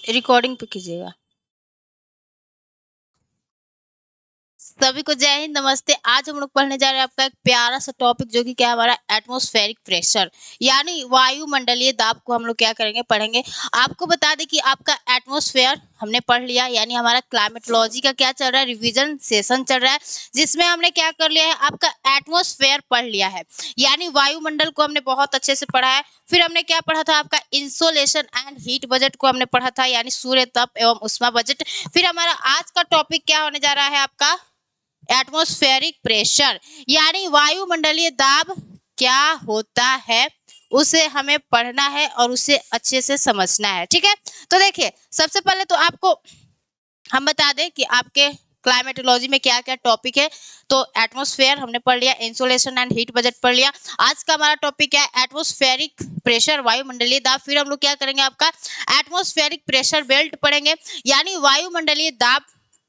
Recording पे कीजिएगा। सभी को जय हिंद, नमस्ते। आज हम लोग पढ़ने जा रहे हैं आपका एक प्यारा सा टॉपिक, जो कि क्या है हमारा एटमॉस्फेरिक प्रेशर, यानी वायुमंडलीय दाब को हम लोग क्या करेंगे, पढ़ेंगे। आपको बता दें कि आपका एटमॉस्फेयर हमने पढ़ लिया, यानी हमारा क्लाइमेटोलॉजी का क्या चल रहा है, रिवीजन सेशन चल रहा है, जिसमें हमने क्या कर लिया है, आपका एटमॉस्फेयर पढ़ लिया है, यानी वायुमंडल को हमने बहुत अच्छे से पढ़ा है। फिर हमने क्या पढ़ा था, आपका इंसोलेशन एंड हीट बजट को हमने पढ़ा था, यानी सूर्य तप एवं उष्मा बजट। फिर हमारा आज का टॉपिक क्या होने जा रहा है, आपका एटमॉस्फेरिक प्रेशर, यानी वायुमंडलीय दाब क्या होता है, उसे हमें पढ़ना है और उसे अच्छे से समझना है। ठीक है, तो देखिए, सबसे पहले तो आपको हम बता दें कि आपके क्लाइमेटोलॉजी में क्या क्या टॉपिक है। तो एटमॉस्फेयर हमने पढ़ लिया, इंसोलेशन एंड हीट बजट पढ़ लिया। आज का हमारा टॉपिक है एटमॉस्फेरिक प्रेशर, वायुमंडलीय दाब। फिर हम लोग क्या करेंगे, आपका एटमॉस्फेरिक प्रेशर बेल्ट पढ़ेंगे, यानी वायुमंडलीय दाब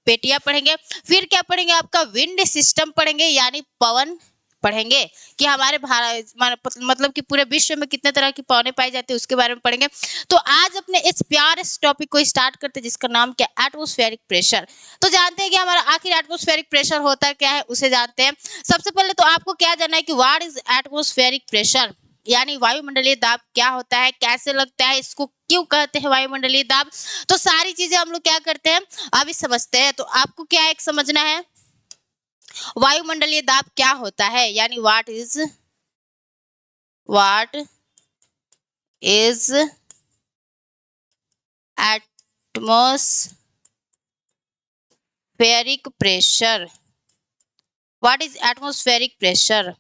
पेटियां पढ़ेंगे। फिर क्या पढ़ेंगे, आपका विंड सिस्टम पढ़ेंगे, यानी पवन पढ़ेंगे कि हमारे भारत मतलब कि पूरे विश्व में कितने तरह की पवनें पाई जाती है, उसके बारे में पढ़ेंगे। तो आज अपने इस प्यारे से टॉपिक को स्टार्ट करते हैं, जिसका नाम क्या, एटमॉस्फेरिक प्रेशर। तो जानते हैं कि हमारा आखिर एटमॉस्फेरिक प्रेशर होता क्या है, उसे जानते हैं। सबसे पहले तो आपको क्या जानना है कि व्हाट इज एटमॉस्फेरिक प्रेशर, यानी वायुमंडलीय दाब क्या होता है, कैसे लगता है, इसको क्यों कहते हैं वायुमंडलीय दाब। तो सारी चीजें हम लोग क्या करते हैं, अभी समझते हैं। तो आपको क्या एक समझना है, वायुमंडलीय दाब क्या होता है, यानी what is atmospheric pressure, what is atmospheric pressure.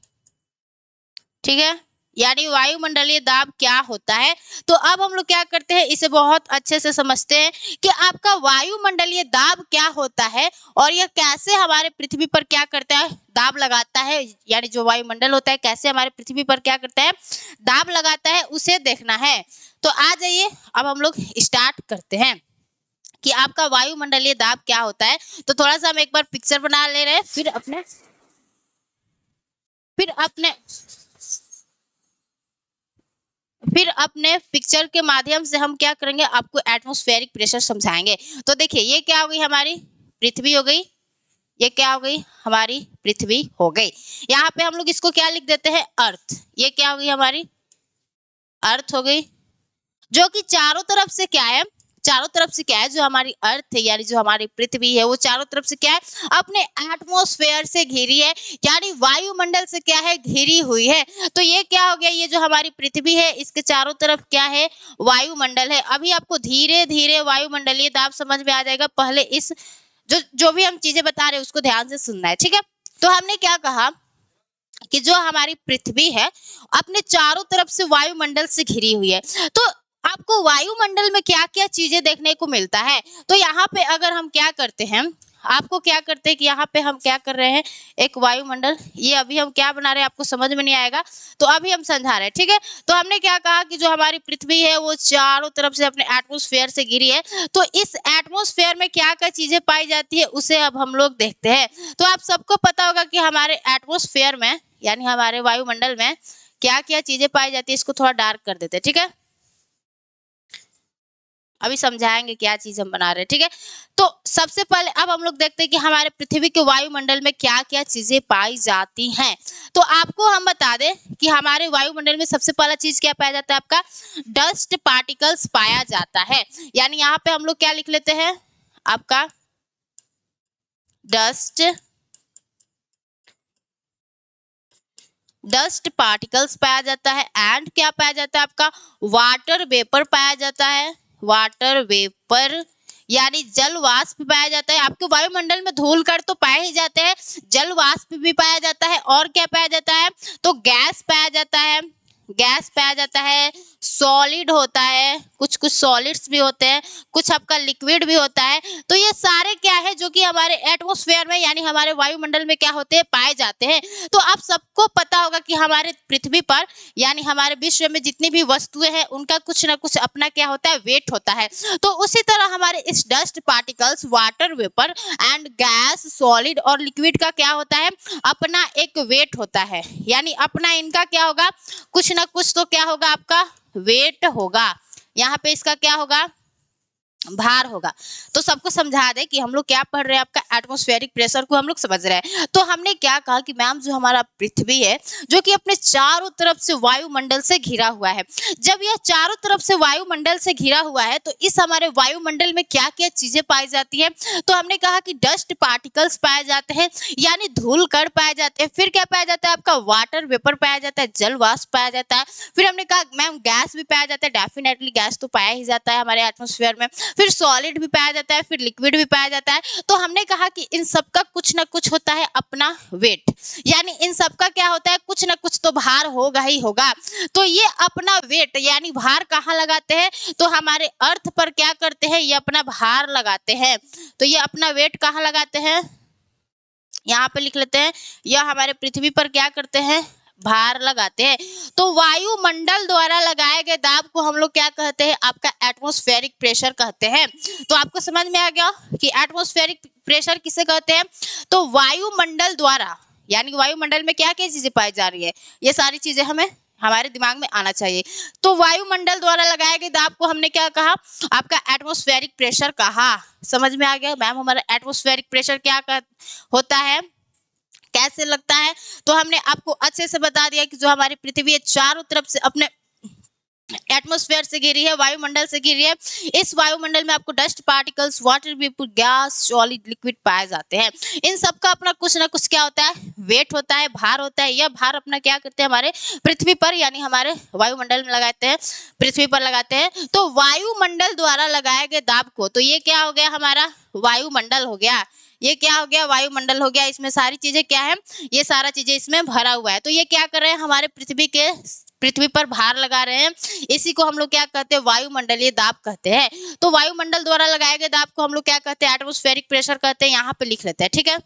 ठीक है, यानी वायुमंडलीय दाब क्या होता है। तो अब हम लोग क्या करते हैं, इसे बहुत अच्छे से समझते हैं कि आपका वायुमंडलीय दाब क्या होता है और यह कैसे हमारे पृथ्वी पर क्या करता है, दाब लगाता है। यानी जो वायुमंडल होता है कैसे हमारे पृथ्वी पर क्या करता है, दाब लगाता है, उसे देखना है। तो आ जाइए, अब हम लोग स्टार्ट करते हैं कि आपका वायुमंडलीय दाब क्या होता है। तो थोड़ा सा हम एक बार पिक्चर बना ले रहे हैं, फिर अपने पिक्चर के माध्यम से हम क्या करेंगे, आपको एटमॉस्फेरिक प्रेशर समझाएंगे। तो देखिए, ये क्या हो गई, हमारी पृथ्वी हो गई, ये क्या हो गई, हमारी पृथ्वी हो गई। यहाँ पे हम लोग इसको क्या लिख देते हैं, अर्थ। ये क्या हो गई, हमारी अर्थ हो गई, जो कि चारों तरफ से क्या है, चारों तरफ से क्या है, जो हमारी अर्थ है, यानी जो हमारी पृथ्वी है, वो चारों तरफ से क्या है, अपने एटमॉस्फेयर से घिरी है, यानी वायुमंडल से क्या है, घिरी हुई है। तो ये क्या हो गया, ये जो हमारी पृथ्वी है, इसके चारों तरफ क्या है, वायुमंडल है। अभी आपको धीरे धीरे वायुमंडलीय दाब समझ में आ जाएगा। पहले इस जो जो भी हम चीजें बता रहे हैं, उसको ध्यान से सुनना है। ठीक है, तो हमने क्या कहा कि जो हमारी पृथ्वी है, अपने चारों तरफ से वायुमंडल से घिरी हुई है। तो आपको वायुमंडल में क्या क्या चीजें देखने को मिलता है। तो यहाँ पे अगर हम क्या करते हैं, आपको क्या करते हैं कि यहाँ पे हम क्या कर रहे हैं, एक वायुमंडल, ये अभी हम क्या बना रहे हैं, आपको समझ में नहीं आएगा, तो अभी हम समझा रहे हैं। ठीक है, तो हमने क्या कहा कि जो हमारी पृथ्वी है, वो चारों तरफ से अपने एटमॉस्फेयर से घिरी है। तो इस एटमॉस्फेयर में क्या क्या चीजें पाई जाती है, उसे अब हम लोग देखते हैं। तो आप सबको पता होगा कि हमारे एटमॉस्फेयर में, यानी हमारे वायुमंडल में क्या क्या चीजें पाई जाती है। इसको थोड़ा डार्क कर देते हैं। ठीक है, अभी समझाएंगे क्या चीज हम बना रहे हैं। ठीक है, तो सबसे पहले अब हम लोग देखते हैं कि हमारे पृथ्वी के वायुमंडल में क्या क्या चीजें पाई जाती हैं। तो आपको हम बता दें कि हमारे वायुमंडल में सबसे पहला चीज क्या पाया जाता है, आपका डस्ट पार्टिकल्स पाया जाता है। यानी यहाँ पे हम लोग क्या लिख लेते हैं, आपका डस्ट पार्टिकल्स पाया जाता है। एंड क्या पाया जाता है, आपका वाटर वेपर पाया जाता है, वाटर वेपर यानी जल वाष्प पाया जाता है। आपके वायुमंडल में धूल कण तो पाए ही जाते हैं, जल वाष्प भी पाया जाता है। और क्या पाया जाता है, तो गैस पाया जाता है, गैस पाया जाता है, सॉलिड होता है, कुछ कुछ सॉलिड्स भी होते हैं, कुछ आपका लिक्विड भी होता है। तो ये सारे क्या है, जो कि हमारे एटमॉस्फेयर में, यानी हमारे वायुमंडल में क्या होते हैं, पाए जाते हैं। तो आप सबको पता होगा कि हमारे पृथ्वी पर, यानी हमारे विश्व में जितनी भी वस्तुएं हैं, उनका कुछ ना कुछ अपना क्या होता है, वेट होता है। तो उसी तरह हमारे इस dust particles, water vapour and gas, solid और लिक्विड का क्या होता है, अपना एक वेट होता है। यानी अपना इनका क्या होगा, कुछ ना कुछ तो क्या होगा, आपका वेट होगा। यहाँ पे इसका क्या होगा, भार होगा। तो सबको समझा दे कि हम लोग क्या पढ़ रहे हैं, आपका एटमॉस्फेरिक प्रेशर को हम लोग समझ रहे हैं। तो हमने क्या कहा कि मैम जो हमारा पृथ्वी है जो कि अपने चारों तरफ से वायुमंडल से घिरा हुआ है, जब यह चारों तरफ से वायुमंडल से घिरा हुआ है तो इस हमारे वायुमंडल में क्या क्या चीजें पाई जाती है, तो हमने कहा कि डस्ट पार्टिकल्स पाए जाते हैं, यानी धूल कण पाए जाते हैं। फिर क्या पाया जाता है, आपका वाटर वेपर पाया जाता है, जल वाष्प पाया जाता है। फिर हमने कहा मैम गैस भी पाया जाता है, डेफिनेटली गैस तो पाया ही जाता है हमारे एटमॉस्फेयर में। फिर सॉलिड भी पाया जाता है, फिर लिक्विड भी पाया जाता है। तो हमने कहा कि इन सब का कुछ ना कुछ होता है अपना वेट, यानी इन सब का क्या होता है, कुछ ना कुछ तो भार होगा ही होगा। तो ये अपना वेट यानी भार कहाँ लगाते हैं, तो हमारे अर्थ पर क्या करते हैं, ये अपना भार लगाते हैं। तो ये अपना वेट कहाँ लगाते हैं, यहाँ पे लिख लेते हैं, यह हमारे पृथ्वी पर क्या करते हैं, भार लगाते हैं। तो वायुमंडल द्वारा लगाए गए दाब को हम लोग क्या कहते हैं, आपका एटमॉस्फेरिक प्रेशर कहते हैं। तो आपको समझ में आ गया कि एटमॉस्फेरिक प्रेशर किसे कहते हैं। तो वायुमंडल द्वारा, यानी वायुमंडल में क्या क्या चीजें पाई जा रही है, ये सारी चीजें हमें हमारे दिमाग में आना चाहिए। तो वायुमंडल द्वारा लगाए गए दाब को हमने क्या कहा, आपका एटमॉस्फेरिक प्रेशर कहा। समझ में आ गया मैम हमारा एटमॉस्फेरिक प्रेशर क्या होता है, कैसे लगता है। तो हमने आपको अच्छे से बता दिया कि जो हमारी पृथ्वी है चारों तरफ से अपने एटमॉस्फेयर से घिरी है, वायुमंडल से घिरी है। इस वायुमंडल में आपको dust particles, water vapour, gas, solid, liquid पाए जाते हैं। इन सब का अपना कुछ ना कुछ क्या होता है, वेट होता है, भार होता है। यह भार अपना क्या करते हैं, हमारे पृथ्वी पर यानी हमारे वायुमंडल में लगाते हैं, पृथ्वी पर लगाते हैं। तो वायुमंडल द्वारा लगाए गए दाब को, तो ये क्या हो गया, हमारा वायुमंडल हो गया। ये क्या हो गया, वायुमंडल हो गया। इसमें सारी चीजें क्या है, ये सारा चीजें इसमें भरा हुआ है। तो ये क्या कर रहे हैं, हमारे पृथ्वी पर भार लगा रहे हैं। इसी को हम लोग क्या कहते हैं, वायुमंडलीय दाब कहते हैं। तो वायुमंडल द्वारा लगाए गए दाब को हम लोग क्या कहते हैं, एटमॉस्फेरिक प्रेशर कहते हैं। यहाँ पे लिख लेते हैं, ठीक है।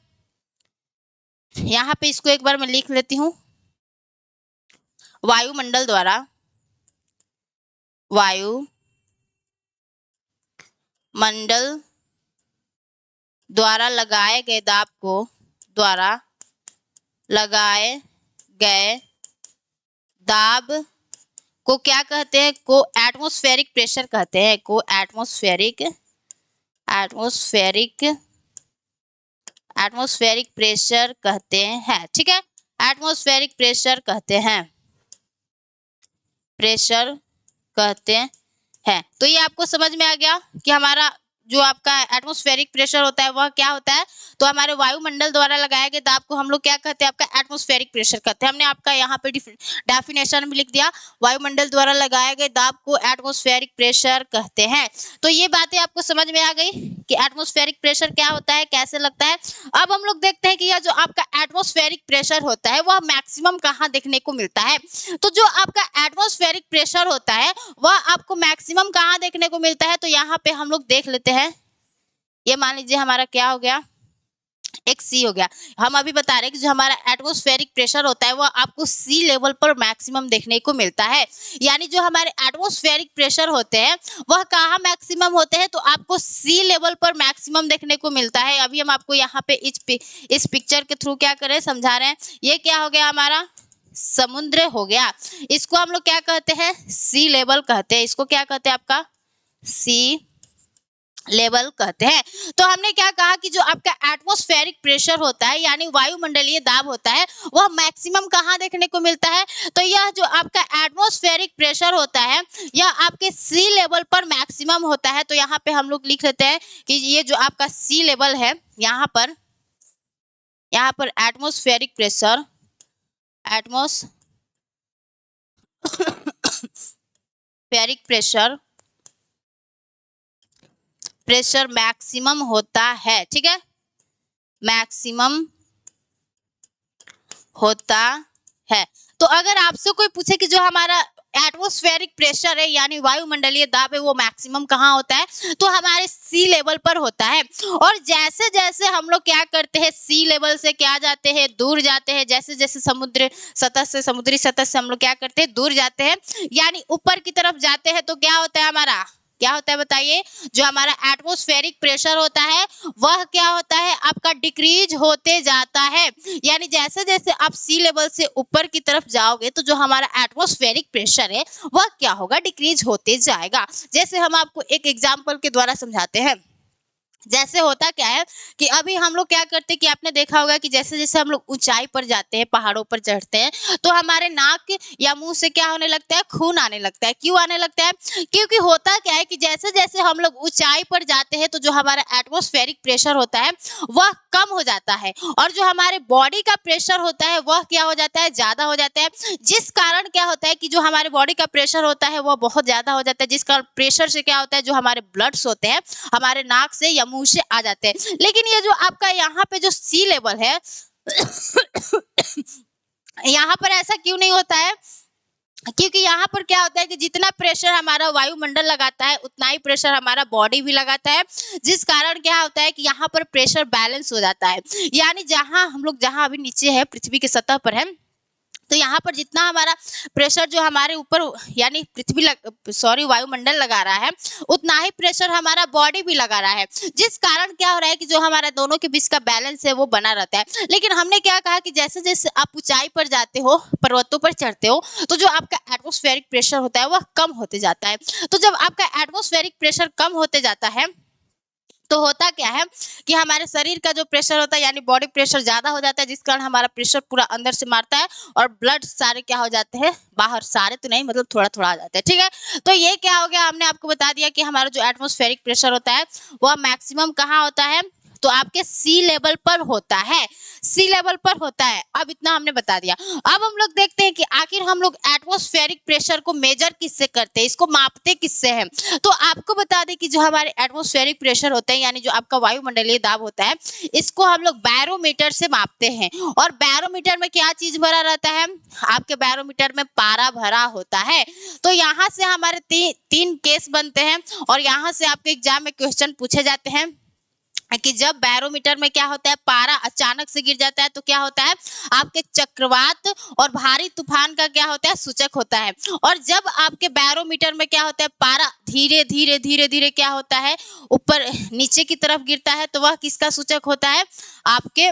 यहाँ पे इसको एक बार मैं लिख लेती हूँ, वायुमंडल द्वारा, वायुमंडल द्वारा लगाए गए दाब को, द्वारा लगाए गए दाब को क्या कहते हैं, को एटमॉस्फेरिक प्रेशर कहते हैं। को एटमॉस्फेरिक प्रेशर कहते हैं, ठीक है। एटमॉस्फेरिक प्रेशर कहते हैं, प्रेशर कहते हैं। तो ये आपको समझ में आ गया कि हमारा जो आपका एटमॉस्फेरिक प्रेशर होता है वह क्या होता है। तो हमारे वायुमंडल द्वारा लगाए गए दाब को हम लोग क्या कहते हैं, आपका एटमॉस्फेरिक प्रेशर कहते हैं। हमने आपका यहाँ पे डेफिनेशन भी लिख दिया, वायुमंडल द्वारा लगाए गए दाब को एटमॉस्फेरिक प्रेशर कहते हैं। तो ये बातें आपको समझ में आ गई कि एटमॉस्फेरिक प्रेशर क्या होता है, कैसे लगता है। अब हम लोग देखते हैं कि यह जो आपका एटमॉस्फेरिक प्रेशर होता है वह मैक्सिमम कहाँ देखने को मिलता है। तो जो आपका एटमॉस्फेरिक प्रेशर होता है वह आपको मैक्सिमम कहाँ देखने को मिलता है। तो यहाँ पे हम लोग देख लेते हैं, ये मान लीजिए हमारा क्या हो गया, एक सी हो गया। हम अभी बता रहे हैं कि जो हमारा एटमॉस्फेरिक प्रेशर होता है वह आपको सी लेवल पर मैक्सिमम देखने को मिलता है। यानी जो हमारे एटमॉस्फेरिक प्रेशर होते हैं वह कहाँ मैक्सिमम होते हैं, तो आपको सी लेवल पर मैक्सिमम देखने को मिलता है। अभी हम आपको यहाँ पे इस पिक्चर के थ्रू क्या करें, समझा रहे हैं। ये क्या हो गया, हमारा समुद्र हो गया। इसको हम लोग क्या कहते हैं, सी लेवल कहते हैं। इसको क्या कहते हैं, आपका सी लेवल कहते हैं। तो हमने क्या कहा कि जो आपका एटमॉस्फेरिक प्रेशर होता है यानी वायुमंडलीय दाब होता है वह मैक्सिमम कहाँ देखने को मिलता है। तो यह जो आपका एटमॉस्फेरिक प्रेशर होता है यह आपके सी लेवल पर मैक्सिमम होता है। तो यहाँ पे हम लोग लिख लेते हैं कि ये जो आपका सी लेवल है, यहाँ पर atmospheric pressure, atmospheric pressure maximum होता है, ठीक है, मैक्सिमम होता है। तो अगर आपसे कोई पूछे कि जो हमारा एटमॉस्फेरिक प्रेशर है यानी वायुमंडलीय दाब है वो मैक्सिमम कहाँ होता है, तो हमारे सी लेवल पर होता है। और जैसे जैसे हम लोग क्या करते हैं, सी लेवल से क्या जाते हैं, दूर जाते हैं। जैसे जैसे समुद्री सतह से हम लोग क्या करते हैं, दूर जाते हैं, यानी ऊपर की तरफ जाते हैं। तो क्या होता है, हमारा क्या होता है बताइए? जो हमारा एटमॉस्फेरिक प्रेशर होता है वह क्या होता है आपका डिक्रीज होते जाता है। यानी जैसे जैसे आप सी लेवल से ऊपर की तरफ जाओगे तो जो हमारा एटमॉस्फेरिक प्रेशर है वह क्या होगा? डिक्रीज होते जाएगा। जैसे हम आपको एक एग्जांपल के द्वारा समझाते हैं। जैसे होता क्या है कि अभी हम लोग क्या करते हैं कि आपने देखा होगा कि जैसे जैसे हम लोग ऊंचाई पर जाते हैं, पहाड़ों पर चढ़ते हैं, तो हमारे नाक या मुंह से क्या होने लगता है? खून आने लगता है। क्यों आने लगता है? क्योंकि होता क्या है कि जैसे जैसे हम लोग ऊंचाई पर जाते हैं तो जो हमारा एटमॉस्फेरिक प्रेशर होता है वह कम हो जाता है और जो हमारे बॉडी का प्रेशर होता है वह क्या हो जाता है? ज्यादा हो जाता है। जिस कारण क्या होता है कि जो हमारे बॉडी का प्रेशर होता है वह बहुत ज्यादा हो जाता है, जिस कारण प्रेशर से क्या होता है? जो हमारे ब्लड्स होते हैं हमारे नाक से या मुंह से आ जाते हैं। लेकिन ये जो आपका यहाँ पे जो सी लेवल है यहाँ पर ऐसा क्यों नहीं होता है? क्योंकि यहाँ पर क्या होता है कि जितना प्रेशर हमारा वायुमंडल लगाता है उतना ही प्रेशर हमारा बॉडी भी लगाता है, जिस कारण क्या होता है कि यहाँ पर प्रेशर बैलेंस हो जाता है। यानी जहाँ हम लोग जहाँ अभी नीचे है, पृथ्वी की सतह पर है, तो यहाँ पर जितना हमारा प्रेशर जो हमारे ऊपर यानी वायुमंडल लगा रहा है उतना ही प्रेशर हमारा बॉडी भी लगा रहा है, जिस कारण क्या हो रहा है कि जो हमारा दोनों के बीच का बैलेंस है वो बना रहता है। लेकिन हमने क्या कहा कि जैसे जैसे आप ऊंचाई पर जाते हो, पर्वतों पर चढ़ते हो, तो जो आपका एटमॉस्फेरिक प्रेशर होता है वह कम होते जाता है। तो जब आपका एटमॉस्फेरिक प्रेशर कम होते जाता है तो होता क्या है कि हमारे शरीर का जो प्रेशर होता है यानी बॉडी प्रेशर ज्यादा हो जाता है, जिस कारण हमारा प्रेशर पूरा अंदर से मारता है और ब्लड सारे क्या हो जाते हैं? बाहर। सारे तो नहीं, मतलब थोड़ा थोड़ा आ जाते हैं। ठीक है, तो ये क्या हो गया? हमने आपको बता दिया कि हमारा जो एटमॉस्फेरिक प्रेशर होता है वह मैक्सिमम कहाँ होता है? तो आपके सी लेवल पर होता है। सी लेवल पर होता है। अब इतना हमने बता दिया। अब हम लोग देखते हैं कि आखिर हम लोग एटमॉस्फेरिक प्रेशर को मेजर किससे करते हैं, इसको मापते किससे हैं? तो आपको बता दें कि जो हमारे एटमॉस्फेरिक प्रेशर होता है यानी जो आपका वायुमंडलीय दाब होता है, इसको हम लोग बैरोमीटर से मापते हैं। और बैरोमीटर में क्या चीज भरा रहता है? आपके बैरोमीटर में पारा भरा होता है। तो यहाँ से हमारे तीन केस बनते हैं और यहाँ से आपके एग्जाम में क्वेश्चन पूछे जाते हैं कि जब बैरोमीटर में क्या होता है? पारा अचानक से गिर जाता है तो क्या होता है? आपके चक्रवात और भारी तूफान का क्या होता है? सूचक होता है। और जब आपके बैरोमीटर में क्या होता है? पारा धीरे धीरे धीरे धीरे क्या होता है? ऊपर नीचे की तरफ गिरता है तो वह किसका सूचक होता है? आपके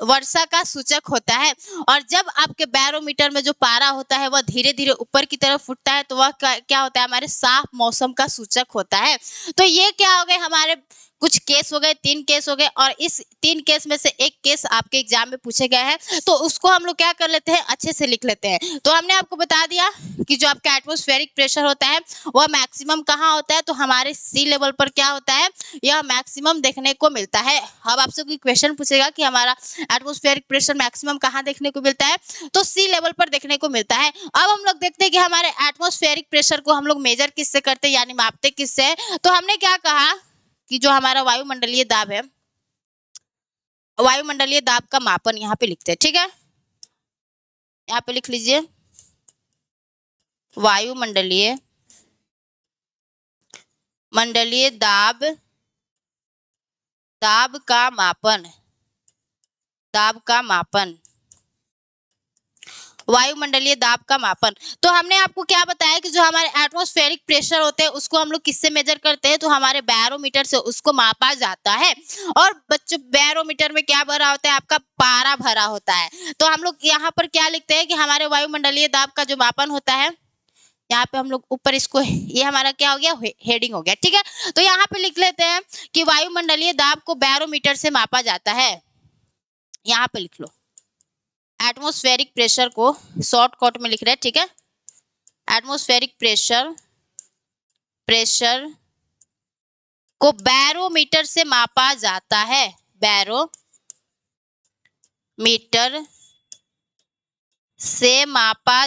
वर्षा का सूचक होता है। और जब आपके बैरोमीटर में जो पारा होता है वह धीरे धीरे ऊपर की तरफ उठता है तो वह क्या होता है? हमारे साफ मौसम का सूचक होता है। तो ये क्या हो गए? हमारे कुछ केस हो गए, 3 केस हो गए और इस 3 केस में से एक केस आपके एग्जाम में पूछे गए हैं, तो उसको हम लोग क्या कर लेते हैं? अच्छे से लिख लेते हैं। तो हमने आपको बता दिया कि जो आपका एटमॉस्फेरिक प्रेशर होता है वह मैक्सिमम कहाँ होता है? तो हमारे सी लेवल पर क्या होता है? यह मैक्सिमम देखने को मिलता है। अब आपसे कोई क्वेश्चन पूछेगा कि हमारा एटमॉस्फेरिक प्रेशर मैक्सिमम कहाँ देखने को मिलता है? तो सी लेवल पर देखने को मिलता है। अब हम लोग देखते हैं कि हमारे एटमॉस्फेरिक प्रेशर को हम लोग मेजर किससे करते हैं यानी मापते किससे? तो हमने क्या कहा कि जो हमारा वायुमंडलीय दाब है, वायुमंडलीय दाब का मापन यहाँ पे लिखते हैं। ठीक है, यहाँ पे लिख लीजिए वायुमंडलीय दाब, दाब का मापन, दाब का मापन, वायुमंडलीय दाब का मापन। तो हमने आपको क्या बताया कि जो हमारे एटमॉस्फेरिक प्रेशर होते हैं उसको हम लोग किससे मेजर करते हैं? तो हमारे बैरोमीटर से उसको मापा जाता है। और बच्चों बैरोमीटर में क्या भरा होता है? आपका पारा भरा होता है। तो हम लोग यहाँ पर क्या लिखते हैं कि हमारे वायुमंडलीय दाब का जो मापन होता है, यहाँ पे हम लोग ऊपर इसको, ये हमारा क्या हो गया? हेडिंग हो गया। ठीक है, तो यहाँ पे लिख लेते हैं कि वायुमंडलीय दाब को बैरोमीटर से मापा जाता है। यहाँ पे लिख लो एटमॉस्फेरिक प्रेशर को शॉर्टकट में लिख रहे हैं। ठीक है, एटमॉस्फेरिक प्रेशर को बैरोमीटर से मापा जाता है। बैरोमीटर से मापा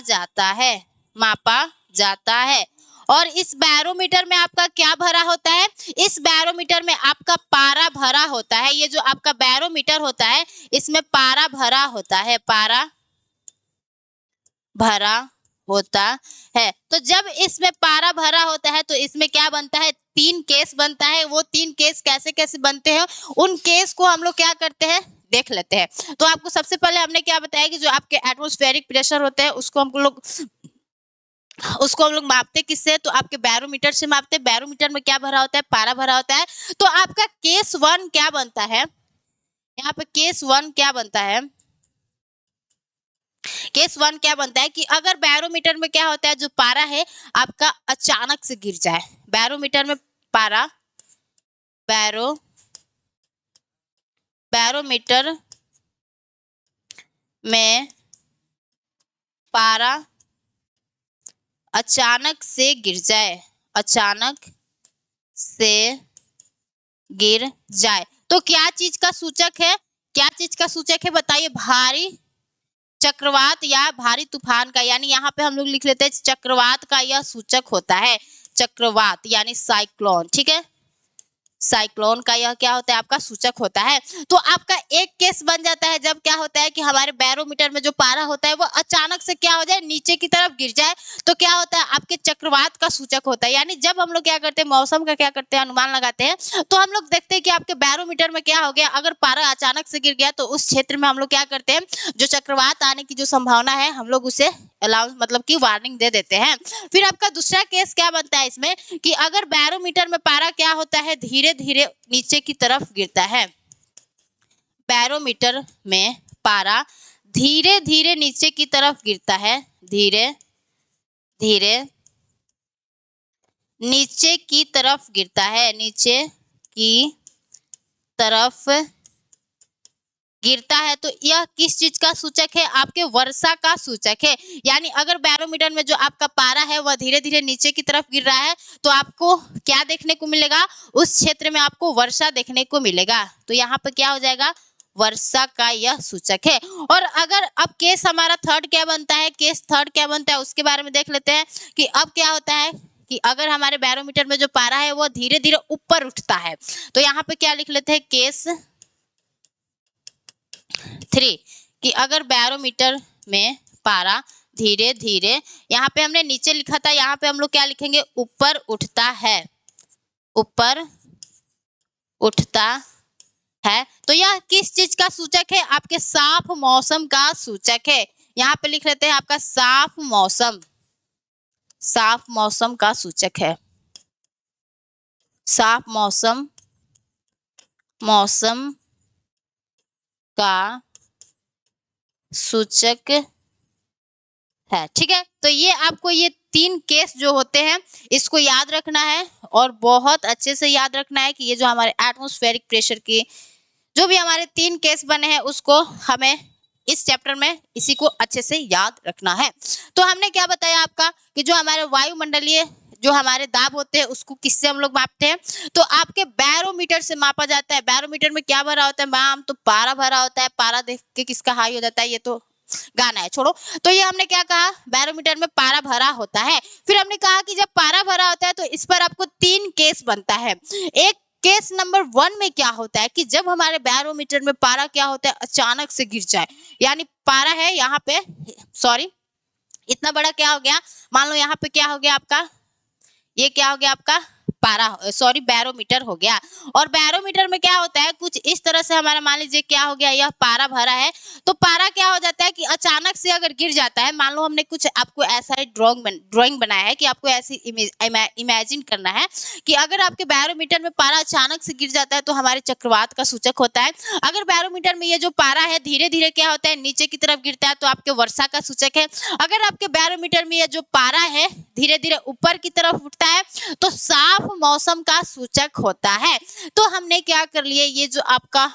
जाता है। और इस बैरोमीटर में आपका क्या भरा होता है? इस बैरोमीटर में आपका पारा भरा होता है। ये जो आपका बैरोमीटर होता है इसमें पारा भरा होता है, पारा भरा होता है। तो जब इसमें पारा भरा होता है तो इसमें क्या बनता है? 3 केस बनता है। वो 3 केस कैसे कैसे बनते हैं उन केस को हम लोग क्या करते हैं? देख लेते हैं। तो आपको सबसे पहले हमने क्या बताया कि जो आपके एटमॉस्फेरिक प्रेशर होते हैं उसको हम लोग उसको हम लोग मापते किससे, तो आपके बैरोमीटर से मापते हैं। बैरोमीटर में क्या भरा होता है, पारा भरा होता है। तो आपका केस 1 क्या बनता है, यहाँ पे केस 1 क्या बनता है, केस 1 क्या बनता है कि अगर बैरोमीटर में क्या होता है, जो पारा है आपका अचानक से गिर जाए, बैरोमीटर में पारा, बैरो बैरोमीटर में पारा अचानक से गिर जाए, अचानक से गिर जाए, तो क्या चीज का सूचक है, क्या चीज का सूचक है बताइए, भारी चक्रवात या भारी तूफान का, यानी यहाँ पे हम लोग लिख लेते हैं चक्रवात का यह सूचक होता है, चक्रवात यानी साइक्लोन, ठीक है, साइक्लोन का यह क्या होता है, आपका सूचक होता है। तो आपका एक केस बन जाता है जब क्या होता है कि हमारे बैरोमीटर में जो पारा होता है वो अचानक से क्या हो जाए, नीचे की तरफ गिर जाए, तो क्या होता है, आपके चक्रवात का सूचक होता है। यानी जब हम लोग क्या करते हैं, मौसम का क्या करते हैं, अनुमान लगाते हैं, तो हम लोग देखते हैं कि आपके बैरोमीटर में क्या हो गया, अगर पारा अचानक से गिर गया तो उस क्षेत्र में हम लोग क्या करते हैं, जो चक्रवात आने की जो संभावना है हम लोग उसे अलाउंस मतलब कि वार्निंग दे देते हैं। फिर आपका दूसरा केस क्या बनता है इसमें कि अगर बैरोमीटर में पारा क्या होता है, धीरे धीरे नीचे की तरफ गिरता है, बैरोमीटर में पारा धीरे धीरे नीचे की तरफ गिरता है, धीरे धीरे नीचे की तरफ गिरता है, नीचे की तरफ गिरता है, तो यह किस चीज का सूचक है, आपके वर्षा का सूचक है। यानी अगर बैरोमीटर में जो आपका पारा है वह धीरे धीरे नीचे की तरफ गिर रहा है, तो आपको क्या देखने को मिलेगा, उस क्षेत्र में आपको वर्षा देखने को मिलेगा, तो यहाँ पे क्या हो जाएगा, वर्षा का यह सूचक है। और अगर अब केस हमारा थर्ड क्या बनता है, केस थर्ड क्या बनता है उसके बारे में देख लेते हैं कि अब क्या होता है कि अगर हमारे बैरोमीटर में जो पारा है वो धीरे धीरे ऊपर उठता है, तो यहाँ पे क्या लिख लेते हैं, केस 3 कि अगर बैरोमीटर में पारा धीरे धीरे, यहाँ पे हमने नीचे लिखा था, यहाँ पे हम लोग क्या लिखेंगे, ऊपर उठता है, ऊपर उठता है, तो यह किस चीज का सूचक है, आपके साफ मौसम का सूचक है। यहाँ पे लिख लेते हैं आपका साफ मौसम, साफ मौसम का सूचक है, साफ मौसम, मौसम का सूचक है, ठीक है। तो ये आपको ये 3 केस जो होते हैं इसको याद रखना है, और बहुत अच्छे से याद रखना है कि ये जो हमारे एटमॉस्फेरिक प्रेशर की जो भी हमारे 3 केस बने हैं उसको हमें इस चैप्टर में इसी को अच्छे से याद रखना है। तो हमने क्या बताया आपका कि जो हमारे वायुमंडलीय जो हमारे दाब होते हैं उसको किससे हम लोग मापते हैं, तो आपके बैरोमीटर से मापा जाता है। बैरोमीटर में क्या भरा होता है मैम, तो पारा भरा होता है, पारा देख के किसका हाई हो जाता है, ये तो गाना है छोड़ो। तो ये हमने क्या कहा, बैरोमीटर में पारा भरा होता है। फिर हमने कहा कि जब पारा भरा होता है तो इस पर आपको 3 केस बनता है। एक केस नंबर 1 में क्या होता है कि जब हमारे बैरोमीटर में पारा क्या होता है, अचानक से गिर जाए, यानी पारा है यहाँ पे, सॉरी इतना बड़ा क्या हो गया, मान लो यहाँ पे क्या हो गया आपका, ये क्या हो गया आपका पारा, सॉरी बैरोमीटर हो गया। और बैरोमीटर में क्या होता है, कुछ इस तरह से हमारा मान लीजिए क्या हो गया, यह पारा भरा है, तो पारा क्या हो जाता है कि अचानक से अगर गिर जाता है, मान लो हमने कुछ आपको ऐसा ड्राइंग बनाया है कि आपको ऐसी इमेजिन करना है कि अगर आपके बैरोमीटर में पारा अचानक से गिर जाता है तो हमारे चक्रवात का सूचक होता है। अगर बैरोमीटर में ये जो पारा है धीरे धीरे क्या होता है, नीचे की तरफ गिरता है, तो आपके वर्षा का सूचक है। अगर आपके बैरोमीटर में ये जो पारा है धीरे धीरे ऊपर की तरफ उठता है तो साफ मौसम का सूचक होता है। तो हमने क्या कर लिए, ये जो आपका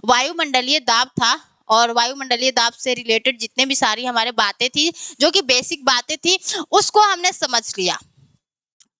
वायुमंडलीय दाब था और वायुमंडलीय दाब से रिलेटेड जितने भी सारी हमारे बातें थी, जो कि बेसिक बातें थी, उसको हमने समझ लिया।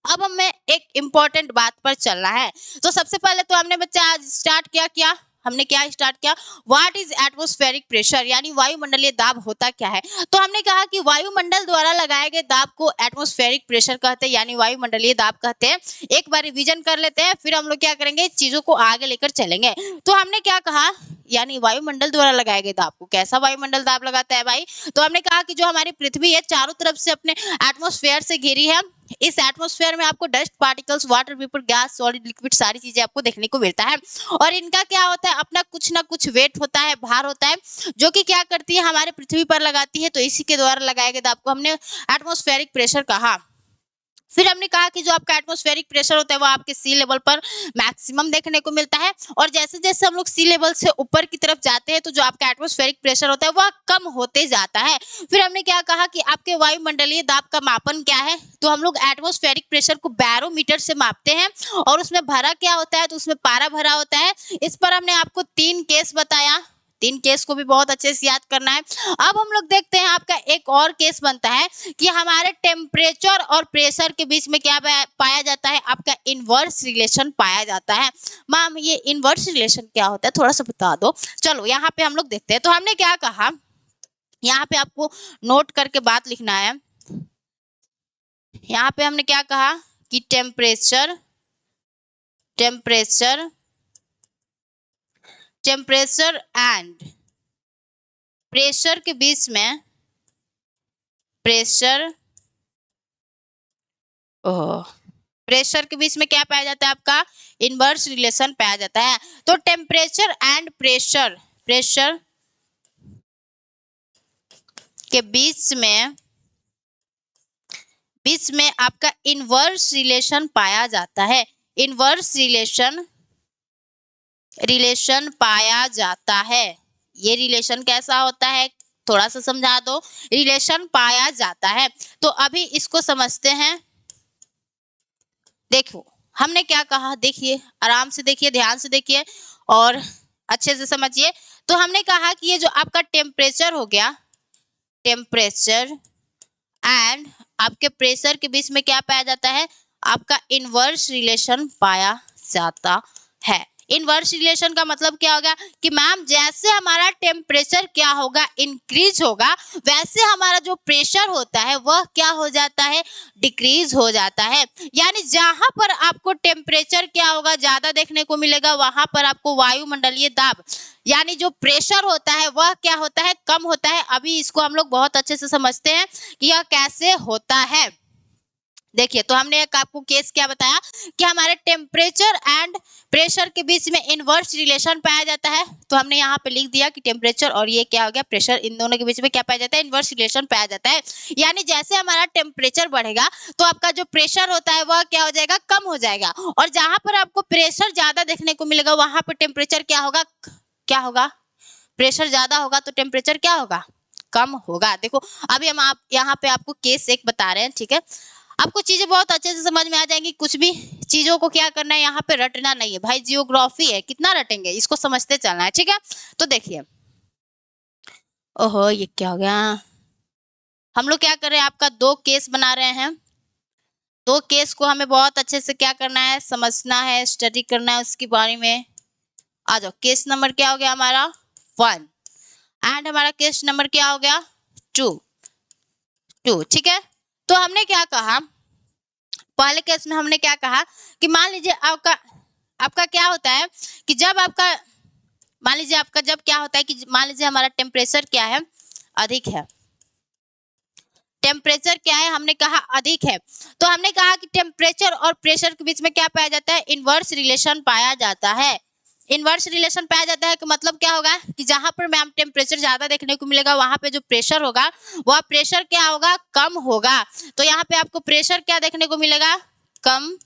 अब हमें एक इम्पोर्टेंट बात पर चलना है। तो सबसे पहले तो हमने बच्चा आज स्टार्ट क्या हमने क्या स्टार्ट किया, व्हाट इज एटमॉस्फेरिक प्रेशर, यानी वायुमंडलीय दाब होता क्या है। तो हमने कहा कि वायुमंडल द्वारा लगाए गए दाब को एटमॉस्फेरिक प्रेशर कहते हैं, यानी वायुमंडलीय दाब कहते हैं। एक बार रिवीजन कर लेते हैं, फिर हम लोग क्या करेंगे, चीजों को आगे लेकर चलेंगे। तो हमने क्या कहा, यानी वायुमंडल द्वारा लगाए गए दाब को, कैसा वायुमंडल दाब लगाता है भाई, तो हमने कहा कि जो हमारी पृथ्वी है चारों तरफ से अपने एटमॉस्फेयर से घिरी है, इस एटमॉस्फेयर में आपको dust particles, water vapour, gas, solid, liquid सारी चीजें आपको देखने को मिलता है। और इनका क्या होता है, अपना कुछ ना कुछ वेट होता है, भार होता है, जो कि क्या करती है, हमारे पृथ्वी पर लगाती है। तो इसी के द्वारा लगाए गए दाब को हमने एटमॉस्फेरिक प्रेशर कहा। फिर हमने कहा कि जो आपका एटमॉस्फेरिक प्रेशर होता है वो आपके सी लेवल पर मैक्सिमम देखने को मिलता है, और जैसे जैसे हम लोग सी लेवल से ऊपर की तरफ जाते हैं तो जो आपका एटमॉस्फेरिक प्रेशर होता है वह कम होते जाता है। फिर हमने क्या कहा कि आपके वायुमंडलीय दाब का मापन क्या है, तो हम लोग एटमॉस्फेरिक प्रेशर को बैरोमीटर से मापते हैं, और उसमें भरा क्या होता है, तो उसमें पारा भरा होता है। इस पर हमने आपको 3 केस बताया, 3 केस को भी बहुत अच्छे से याद करना है। अब हम लोग देखते हैं आपका एक और केस बनता है कि हमारे टेम्परेचर और प्रेशर के बीच में क्या पाया जाता है, आपका इनवर्स रिलेशन पाया जाता है। मैम ये इनवर्स रिलेशन क्या होता है, थोड़ा सा बता दो। चलो यहाँ पे हम लोग देखते हैं। तो हमने क्या कहा, यहाँ पे आपको नोट करके बात लिखना है। यहाँ पे हमने क्या कहा कि टेम्परेचर एंड प्रेशर के बीच में प्रेशर के बीच में क्या पाया जाता है, आपका इनवर्स रिलेशन पाया जाता है। तो टेम्परेचर एंड प्रेशर के बीच में आपका इनवर्स रिलेशन पाया जाता है। इनवर्स रिलेशन पाया जाता है। ये रिलेशन कैसा होता है, थोड़ा सा समझा दो। रिलेशन पाया जाता है, तो अभी इसको समझते हैं। देखो हमने क्या कहा, देखिए आराम से देखिए, ध्यान से देखिए और अच्छे से समझिए। तो हमने कहा कि ये जो आपका टेम्परेचर हो गया, टेम्परेचर एंड आपके प्रेशर के बीच में क्या पाया जाता है, आपका इनवर्स रिलेशन पाया जाता है। इनवर्स रिलेशन का मतलब क्या होगा कि मैम जैसे हमारा टेम्परेचर क्या होगा, इंक्रीज होगा, वैसे हमारा जो प्रेशर होता है वह क्या हो जाता है, डिक्रीज हो जाता है। यानी जहां पर आपको टेम्परेचर क्या होगा, ज्यादा देखने को मिलेगा, वहां पर आपको वायुमंडलीय दाब यानी जो प्रेशर होता है वह क्या होता है, कम होता है। अभी इसको हम लोग बहुत अच्छे से समझते हैं कि यह कैसे होता है। देखिए तो हमने एक आपको केस क्या बताया कि हमारे टेम्परेचर एंड प्रेशर के बीच में इनवर्स रिलेशन पाया जाता है। तो हमने यहाँ पे लिख दिया कि टेम्परेचर और ये क्या हो गया, प्रेशर, इन दोनों के बीच में क्या पाया जाता है, इनवर्स रिलेशन पाया जाता है। यानी जैसे हमारा टेम्परेचर बढ़ेगा तो आपका जो प्रेशर होता है वह क्या हो जाएगा, कम हो जाएगा, और जहां पर आपको प्रेशर ज्यादा देखने को मिलेगा वहां पर टेम्परेचर क्या होगा, प्रेशर ज्यादा होगा तो टेम्परेचर क्या होगा, कम होगा। देखो अभी हम आप यहाँ पे आपको केस एक बता रहे हैं, ठीक है। आपको चीजें बहुत अच्छे से समझ में आ जाएंगी, कुछ भी चीजों को क्या करना है, यहाँ पे रटना नहीं है भाई, जियोग्राफी है, कितना रटेंगे, इसको समझते चलना है, ठीक है। तो देखिए, ओहो ये क्या हो गया, हम लोग क्या कर रहे हैं, आपका 2 केस बना रहे हैं। 2 केस को हमें बहुत अच्छे से क्या करना है, समझना है, स्टडी करना है उसके बारे में। आ जाओ, केस नंबर क्या हो गया हमारा 1 एंड हमारा केस नंबर क्या हो गया 2, ठीक है। तो हमने क्या कहा, पहले केस में हमने क्या कहा कि मान लीजिए आपका क्या होता है कि जब आपका मान लीजिए आपका जब क्या होता है कि मान लीजिए हमारा टेम्परेचर क्या है, अधिक है, टेम्परेचर क्या है, हमने कहा अधिक है। तो हमने कहा कि टेम्परेचर और प्रेशर के बीच में क्या पाया जाता है, इनवर्स रिलेशन पाया जाता है। इनवर्स रिलेशन पाया जाता है कि मतलब क्या होगा कि जहां पर मैम टेम्परेचर ज्यादा देखने को मिलेगा वहां पे जो प्रेशर होगा वह प्रेशर क्या होगा, कम होगा। तो यहाँ पे आपको प्रेशर क्या देखने को मिलेगा, कम,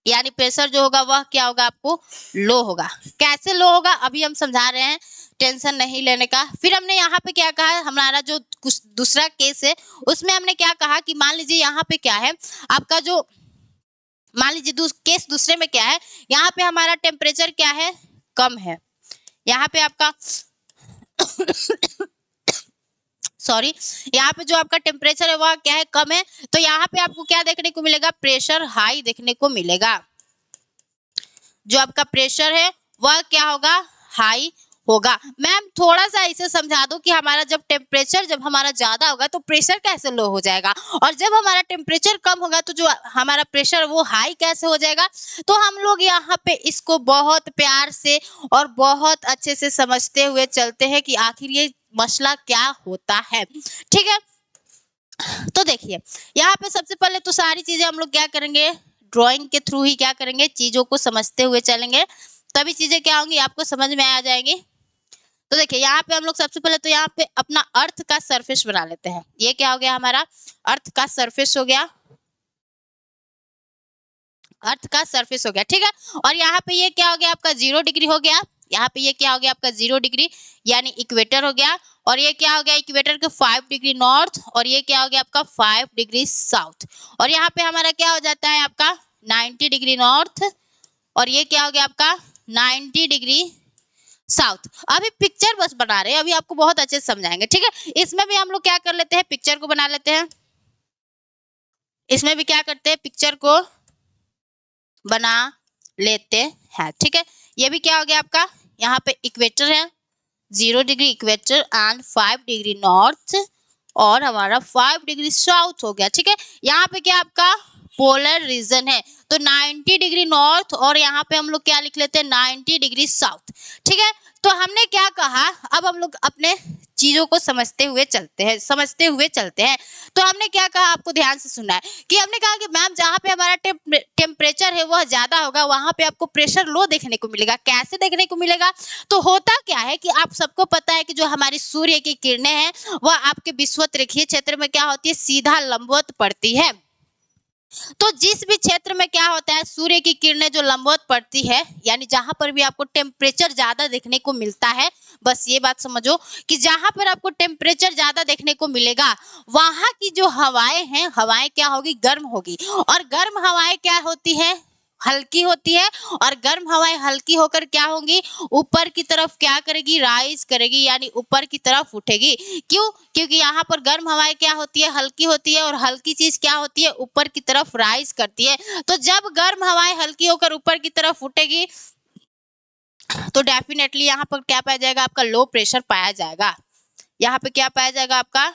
यानी प्रेशर जो होगा वह क्या होगा, आपको लो होगा। कैसे लो होगा अभी हम समझा रहे हैं, टेंशन नहीं लेने का। फिर हमने यहाँ पे क्या कहा, हमारा जो कुछ दूसरा केस है उसमें हमने क्या कहा कि मान लीजिए यहाँ पे क्या है आपका जो, मान लीजिए केस दूसरे में क्या है, यहाँ पे हमारा टेम्परेचर क्या है, कम है, यहाँ पे आपका सॉरी, यहाँ पे जो आपका टेम्परेचर है वह क्या है, कम है। तो यहाँ पे आपको क्या देखने को मिलेगा, प्रेशर हाई देखने को मिलेगा। जो आपका प्रेशर है वह क्या होगा, हाई होगा। मैम थोड़ा सा इसे समझा दो कि हमारा जब टेम्परेचर जब हमारा ज्यादा होगा तो प्रेशर कैसे लो हो जाएगा, और जब हमारा टेम्परेचर कम होगा तो जो हमारा प्रेशर वो हाई कैसे हो जाएगा। तो हम लोग यहाँ पे इसको बहुत प्यार से और बहुत अच्छे से समझते हुए चलते हैं कि आखिर ये मसला क्या होता है, ठीक है। तो देखिए यहाँ पे सबसे पहले तो सारी चीजें हम लोग क्या करेंगे, ड्राइंग के थ्रू ही क्या करेंगे, चीजों को समझते हुए चलेंगे, तभी चीजें क्या होंगी आपको समझ में आ जाएंगी। तो देखिए यहाँ पे हम लोग सबसे पहले तो यहाँ पे अपना अर्थ का सरफेस बना लेते हैं। ये क्या हो गया हमारा, अर्थ का सरफेस हो गया, अर्थ का सरफेस हो गया, ठीक है। और यहाँ पे ये क्या हो गया आपका 0 डिग्री हो गया, यहाँ पे ये क्या हो गया आपका 0 डिग्री यानी इक्वेटर हो गया। और ये क्या हो गया इक्वेटर के 5 डिग्री नॉर्थ, और ये क्या हो गया आपका 5 डिग्री साउथ। और यहाँ पे हमारा क्या हो जाता है आपका 90 डिग्री नॉर्थ, और ये क्या हो गया आपका 90 डिग्री साउथ। अभी पिक्चर बस बना रहे हैं, अभी आपको बहुत अच्छे से समझाएंगे, ठीक है। इसमें भी हम लोग क्या कर लेते हैं, पिक्चर को बना लेते हैं। इसमें भी क्या करते हैं, पिक्चर को बना लेते हैं, ठीक है। ये भी क्या हो गया आपका, यहाँ पे इक्वेटर है, 0 degree equator and 5 degree north, और हमारा 5 डिग्री साउथ हो गया, ठीक है। यहाँ पे क्या आपका पोलर रीजन है, तो 90 डिग्री नॉर्थ, और यहाँ पे हम लोग क्या लिख लेते हैं 90 डिग्री साउथ, ठीक है। तो हमने क्या कहा, अब हम लोग अपने चीजों को समझते हुए चलते हैं, समझते हुए चलते हैं। तो हमने क्या कहा, आपको ध्यान से सुनना है कि हमने कहा कि मैम जहाँ पे हमारा टेम्परेचर है वह ज्यादा होगा, वहां पे आपको प्रेशर लो देखने को मिलेगा। कैसे देखने को मिलेगा, तो होता क्या है कि आप सबको पता है कि जो हमारी सूर्य की किरणें हैं वह आपके विषुवत रेखीय क्षेत्र में क्या होती है, सीधा लंबवत पड़ती है। तो जिस भी क्षेत्र में क्या होता है, सूर्य की किरणें जो लंबवत पड़ती है, यानी जहां पर भी आपको टेम्परेचर ज्यादा देखने को मिलता है, बस ये बात समझो कि जहां पर आपको टेम्परेचर ज्यादा देखने को मिलेगा वहां की जो हवाएं हैं, हवाएं क्या होगी, गर्म होगी। और गर्म हवाएं क्या होती है, हल्की होती है। और गर्म हवाएं हल्की होकर क्या होंगी, ऊपर की तरफ क्या करेगी, राइज करेगी, यानी ऊपर की तरफ उठेगी। क्यों, क्योंकि यहाँ पर गर्म हवाएं क्या होती है, हल्की होती है, और हल्की चीज क्या होती है, ऊपर की तरफ राइज करती है। तो जब गर्म हवाएं हल्की होकर ऊपर की तरफ उठेगी तो डेफिनेटली यहाँ पर क्या पाया जाएगा, आपका लो प्रेशर पाया जाएगा। यहाँ पे क्या पाया जाएगा, आपका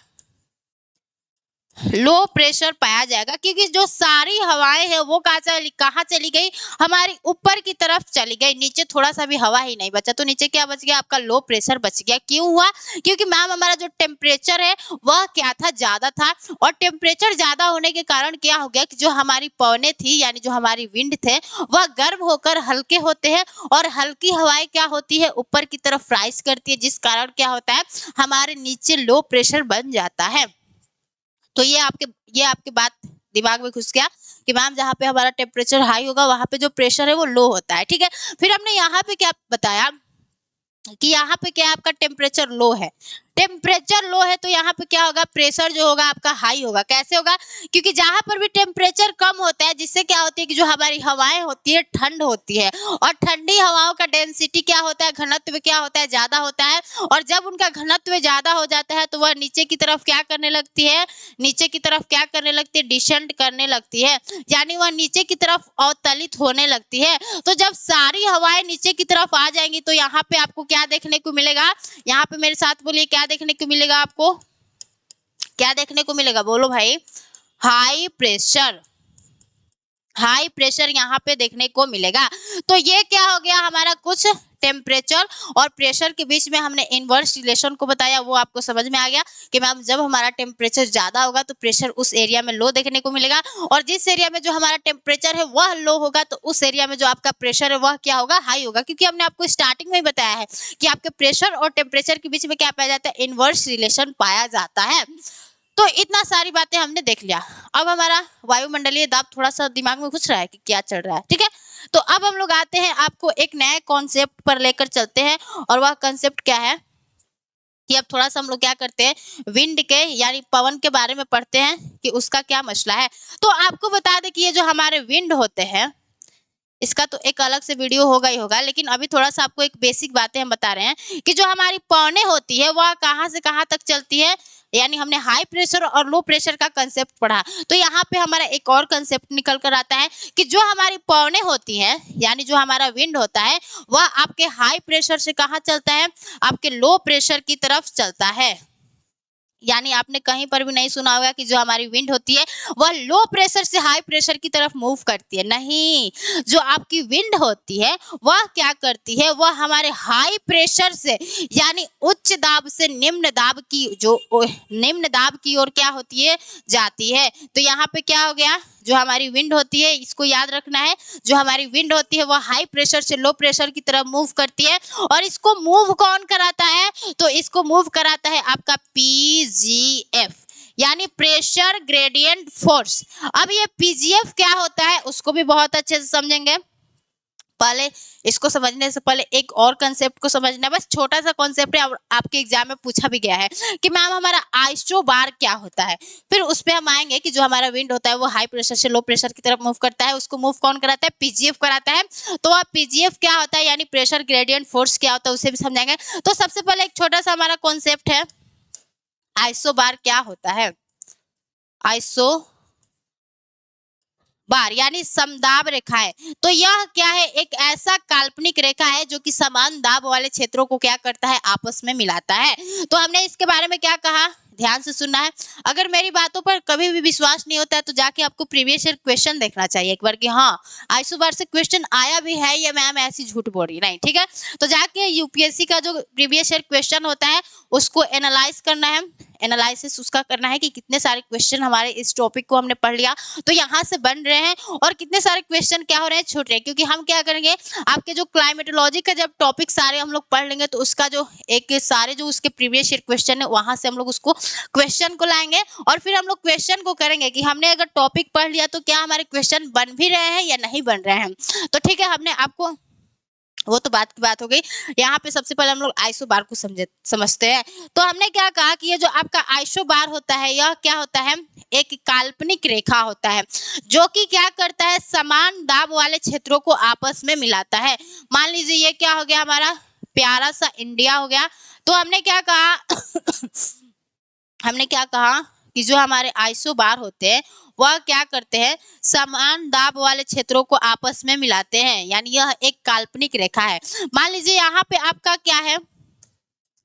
लो प्रेशर पाया जाएगा, क्योंकि जो सारी हवाएं हैं वो कहाँ चली गई, हमारी ऊपर की तरफ चली गई, नीचे थोड़ा सा भी हवा ही नहीं बचा। तो नीचे क्या बच गया, आपका लो प्रेशर बच गया। क्यों हुआ, क्योंकि मैम हमारा जो टेम्परेचर है वह क्या था, ज्यादा था। और टेम्परेचर ज्यादा होने के कारण क्या हो गया कि जो हमारी पवनें थी, यानी जो हमारी विंड थे, वह गर्म होकर हल्के होते हैं, और हल्की हवाएं क्या होती है, ऊपर की तरफ राइज करती है, जिस कारण क्या होता है, हमारे नीचे लो प्रेशर बन जाता है। तो ये आपके बात दिमाग में घुस गया कि मैम जहाँ पे हमारा टेम्परेचर हाई होगा वहां पे जो प्रेशर है वो लो होता है, ठीक है। फिर हमने यहाँ पे क्या बताया कि यहाँ पे क्या आपका टेम्परेचर लो है, टेम्परेचर लो है, तो यहाँ पे क्या होगा, प्रेशर जो होगा आपका हाई होगा। कैसे होगा, क्योंकि जहां पर भी टेम्परेचर कम होता है, जिससे क्या होती है कि जो हमारी हवाएं होती है ठंड होती है, और ठंडी हवाओं का डेंसिटी क्या होता है, घनत्व क्या होता है, ज्यादा होता है। और जब उनका घनत्व ज्यादा हो जाता है तो वह नीचे की तरफ क्या करने लगती है, नीचे की तरफ क्या करने लगती है, डिसेंड करने लगती है, यानी वह नीचे की तरफ अवतलित होने लगती है। तो जब सारी हवाएं नीचे की तरफ आ जाएंगी तो यहाँ पे आपको क्या देखने को मिलेगा, यहाँ पे मेरे साथ बोलिए, क्या देखने को मिलेगा आपको, क्या देखने को मिलेगा, बोलो भाई, हाई प्रेशर, हाई प्रेशर यहाँ पे देखने को मिलेगा। तो ये क्या हो गया हमारा, कुछ टेम्परेचर और प्रेशर के बीच में हमने इनवर्स रिलेशन को बताया, वो आपको समझ में आ गया कि मैम जब हमारा टेम्परेचर ज्यादा होगा तो प्रेशर उस एरिया में लो देखने को मिलेगा, और जिस एरिया में जो हमारा टेम्परेचर है वह लो होगा तो उस एरिया में जो आपका प्रेशर है वह क्या होगा, हाई होगा। क्योंकि हमने आपको स्टार्टिंग में ही बताया है कि आपके प्रेशर और टेम्परेचर के बीच में क्या पाया जाता है, इनवर्स रिलेशन पाया जाता है। तो इतना सारी बातें हमने देख लिया। अब हमारा वायुमंडलीय दाब थोड़ा सा दिमाग में घुस रहा है कि क्या चल रहा है, ठीक है। तो अब हम लोग आते हैं, आपको एक नए कॉन्सेप्ट पर लेकर चलते हैं, और वह कॉन्सेप्ट क्या है कि अब थोड़ा सा हम लोग क्या करते हैं, विंड के यानी पवन के बारे में पढ़ते हैं कि उसका क्या मसला है। तो आपको बता दें कि ये जो हमारे विंड होते हैं इसका तो एक अलग से वीडियो होगा ही होगा, लेकिन अभी थोड़ा सा आपको एक बेसिक बातें हम बता रहे हैं कि जो हमारी पवनें होती है वह कहाँ से कहाँ तक चलती है। यानी हमने हाई प्रेशर और लो प्रेशर का कंसेप्ट पढ़ा, तो यहाँ पे हमारा एक और कंसेप्ट निकल कर आता है कि जो हमारी पवनें होती हैं, यानी जो हमारा विंड होता है, वह आपके हाई प्रेशर से कहाँ चलता है, आपके लो प्रेशर की तरफ चलता है। यानी आपने कहीं पर भी नहीं सुना होगा कि जो हमारी विंड होती है वह लो प्रेशर से हाई प्रेशर की तरफ मूव करती है। नहीं, जो आपकी विंड होती है वह क्या करती है, वह हमारे हाई प्रेशर से यानी उच्च दाब से निम्न दाब की निम्न दाब की ओर क्या होती है, जाती है। तो यहाँ पे क्या हो गया, जो हमारी विंड होती है, इसको याद रखना है, जो हमारी विंड होती है वह हाई प्रेशर से लो प्रेशर की तरफ मूव करती है। और इसको मूव कौन कराता है, तो इसको मूव कराता है आपका पीजीएफ यानी प्रेशर ग्रेडियंट फोर्स। अब ये पीजीएफ क्या होता है उसको भी बहुत अच्छे से समझेंगे। पहले इसको समझने से पहले एक और कंसेप्ट को समझना है, बस छोटा सा कॉन्सेप्ट है और आपके एग्जाम में पूछा भी गया है कि मैम हमारा आइसो बार क्या होता है। फिर उस पर हम आएंगे कि जो हमारा विंड होता है वो हाई प्रेशर से लो प्रेशर की तरफ मूव करता है, उसको मूव कौन कराता है, पीजीएफ कराता है। तो वह पीजीएफ क्या होता है यानी प्रेशर ग्रेडियंट फोर्स क्या होता है उसे भी समझाएंगे। तो सबसे पहले एक छोटा सा हमारा कॉन्सेप्ट है, आइसो बार क्या होता है। आइसो बार यानी समदाब रेखा है। तो यह क्या है, एक ऐसा काल्पनिक रेखा है जो कि समान दाब वाले क्षेत्रों को क्या करता है, आपस में मिलाता है। तो हमने इसके बारे में क्या कहा, ध्यान से सुनना है। अगर मेरी बातों पर कभी भी विश्वास नहीं होता है तो जाके आपको प्रीवियस ईयर क्वेश्चन देखना चाहिए एक बार कि हाँ आइसो बार से क्वेश्चन आया भी है या मैम ऐसी झूठ बोल रही, नहीं ठीक है। तो जाके यूपीएससी का जो प्रीवियस ईयर क्वेश्चन होता है उसको एनालाइज करना है, एनालिसिस उसका करना है कि कितने सारे क्वेश्चन हमारे इस टॉपिक को हमने पढ़ लिया तो यहाँ से बन रहे हैं और कितने सारे क्वेश्चन क्या हो रहे हैं, छूट रहे हैं। क्योंकि हम क्या करेंगे, आपके जो क्लाइमेटोलॉजी का जब टॉपिक सारे हम लोग पढ़ लेंगे तो उसका जो एक सारे जो उसके प्रीवियस ईयर क्वेश्चन है वहां से हम लोग उसको क्वेश्चन को लाएंगे और फिर हम लोग क्वेश्चन को करेंगे कि हमने अगर टॉपिक पढ़ लिया तो क्या हमारे क्वेश्चन बन भी रहे हैं या नहीं बन रहे हैं। तो ठीक है, हमने आपको वो तो बात की बात हो गई। यहाँ पे सबसे पहले हम लोग आइसो बार को समझते हैं। तो हमने क्या कहा कि ये जो आपका आइसो बार होता है यह क्या होता है, एक काल्पनिक रेखा होता है जो कि क्या करता है, समान दाब वाले क्षेत्रों को आपस में मिलाता है। मान लीजिए ये क्या हो गया, हमारा प्यारा सा इंडिया हो गया। तो हमने क्या कहा हमने क्या कहा कि जो हमारे आइसो बार होते हैं वह क्या करते हैं, समान दाब वाले क्षेत्रों को आपस में मिलाते हैं, यानी यह एक काल्पनिक रेखा है। मान लीजिए यहाँ पे आपका क्या है,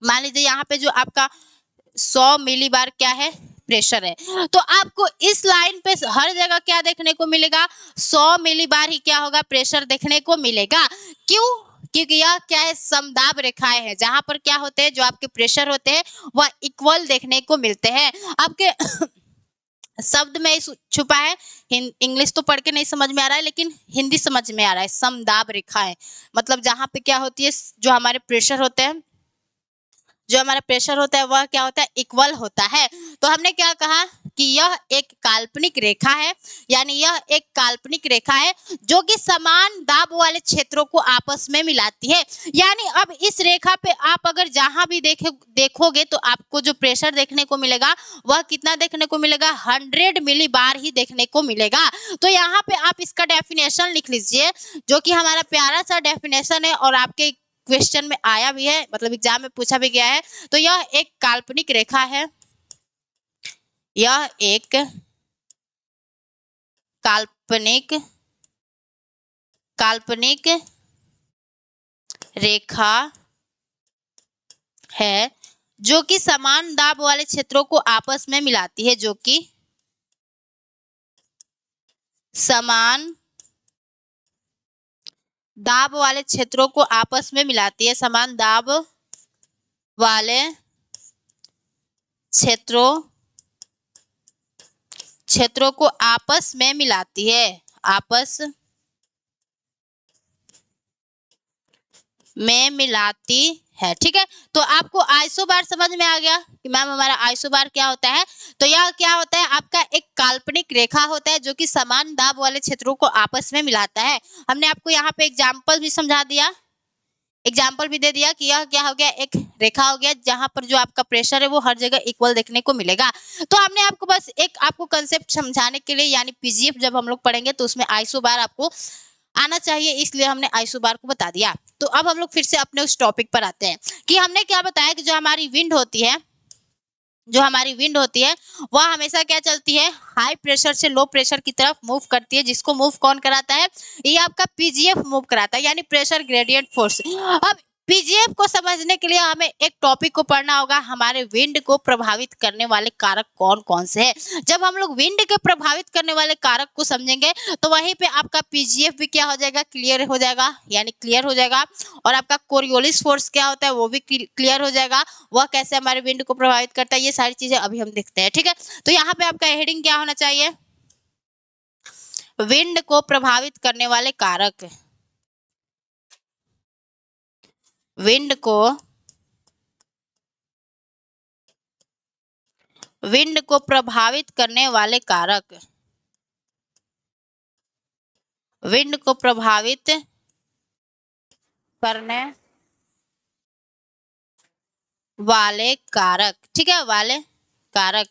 मान लीजिए यहाँ पे जो आपका 100 मिलीबार क्या है, प्रेशर है। तो आपको इस लाइन पे हर जगह क्या देखने को मिलेगा, 100 मिलीबार ही क्या होगा, प्रेशर देखने को मिलेगा। क्यों, क्योंकि यह क्या है, समदाब रेखाएं हैं जहां पर क्या होते हैं, जो आपके प्रेशर होते हैं वह इक्वल देखने को मिलते हैं। आपके शब्द में छुपा है, इंग्लिश तो पढ़ के नहीं समझ में आ रहा है लेकिन हिंदी समझ में आ रहा है। समदाब रेखाएं मतलब जहां पे क्या होती है, जो हमारे प्रेशर होते हैं, जो हमारा प्रेशर होता है वह क्या होता है, इक्वल होता है। तो हमने क्या कहा कि यह एक काल्पनिक रेखा है, यानी यह एक काल्पनिक रेखा है जो कि समान दाब वाले क्षेत्रों को आपस में मिलाती है। यानी अब इस रेखा पे आप अगर जहां भी देखोगे तो आपको जो प्रेशर देखने को मिलेगा वह कितना देखने को मिलेगा, 100 मिलीबार ही देखने को मिलेगा। तो यहाँ पे आप इसका डेफिनेशन लिख लीजिए जो कि हमारा प्यारा सा डेफिनेशन है और आपके क्वेश्चन में आया भी है, मतलब एग्जाम में पूछा भी गया है। तो यह एक काल्पनिक रेखा है, यह एक काल्पनिक रेखा है जो कि समान दाब वाले क्षेत्रों को आपस में मिलाती है, जो कि समान दाब वाले क्षेत्रों को आपस में मिलाती है, समान दाब वाले क्षेत्रों को आपस में मिलाती है, आपस में मिलाती है। ठीक है, तो आपको आइसो बार समझ में आ गया कि मैम हमारा आइसो बार क्या होता है। तो यह क्या होता है, आपका एक काल्पनिक रेखा होता है जो कि समान दाब वाले क्षेत्रों को आपस में मिलाता है। हमने आपको यहाँ पे एग्जाम्पल भी समझा दिया, एग्जाम्पल भी दे दिया कि यह क्या हो गया, एक रेखा हो गया जहां पर जो आपका प्रेशर है वो हर जगह इक्वल देखने को मिलेगा। तो हमने आपको बस एक आपको कंसेप्ट समझाने के लिए, यानी पीजीएफ जब हम लोग पढ़ेंगे तो उसमें आइसो बार आपको आना चाहिए, इसलिए हमने आइसो बार को बता दिया। तो अब हम लोग फिर से अपने उस टॉपिक पर आते हैं कि हमने क्या बताया कि जो हमारी विंड होती है, जो हमारी विंड होती है वह हमेशा क्या चलती है, हाई प्रेशर से लो प्रेशर की तरफ मूव करती है, जिसको मूव कौन कराता है, ये आपका पीजीएफ मूव कराता है, यानी प्रेशर ग्रेडियंट फोर्स। अब पीजीएफ को समझने के लिए हमें एक टॉपिक को पढ़ना होगा, हमारे विंड को प्रभावित करने वाले कारक कौन कौन से हैं। जब हम लोग विंड के प्रभावित करने वाले कारक को समझेंगे तो वहीं पे आपका पीजीएफ भी क्या हो जाएगा, क्लियर हो जाएगा, यानी क्लियर हो जाएगा। और आपका कोरियोलिस फोर्स क्या होता है वो भी क्लियर हो जाएगा, वह कैसे हमारे विंड को प्रभावित करता है। ये सारी चीजें अभी हम देखते हैं, ठीक है। तो यहाँ पे आपका हेडिंग क्या होना चाहिए, विंड को प्रभावित करने वाले कारक। विंड को प्रभावित करने वाले कारक, विंड को प्रभावित करने वाले कारक, ठीक है, वाले कारक,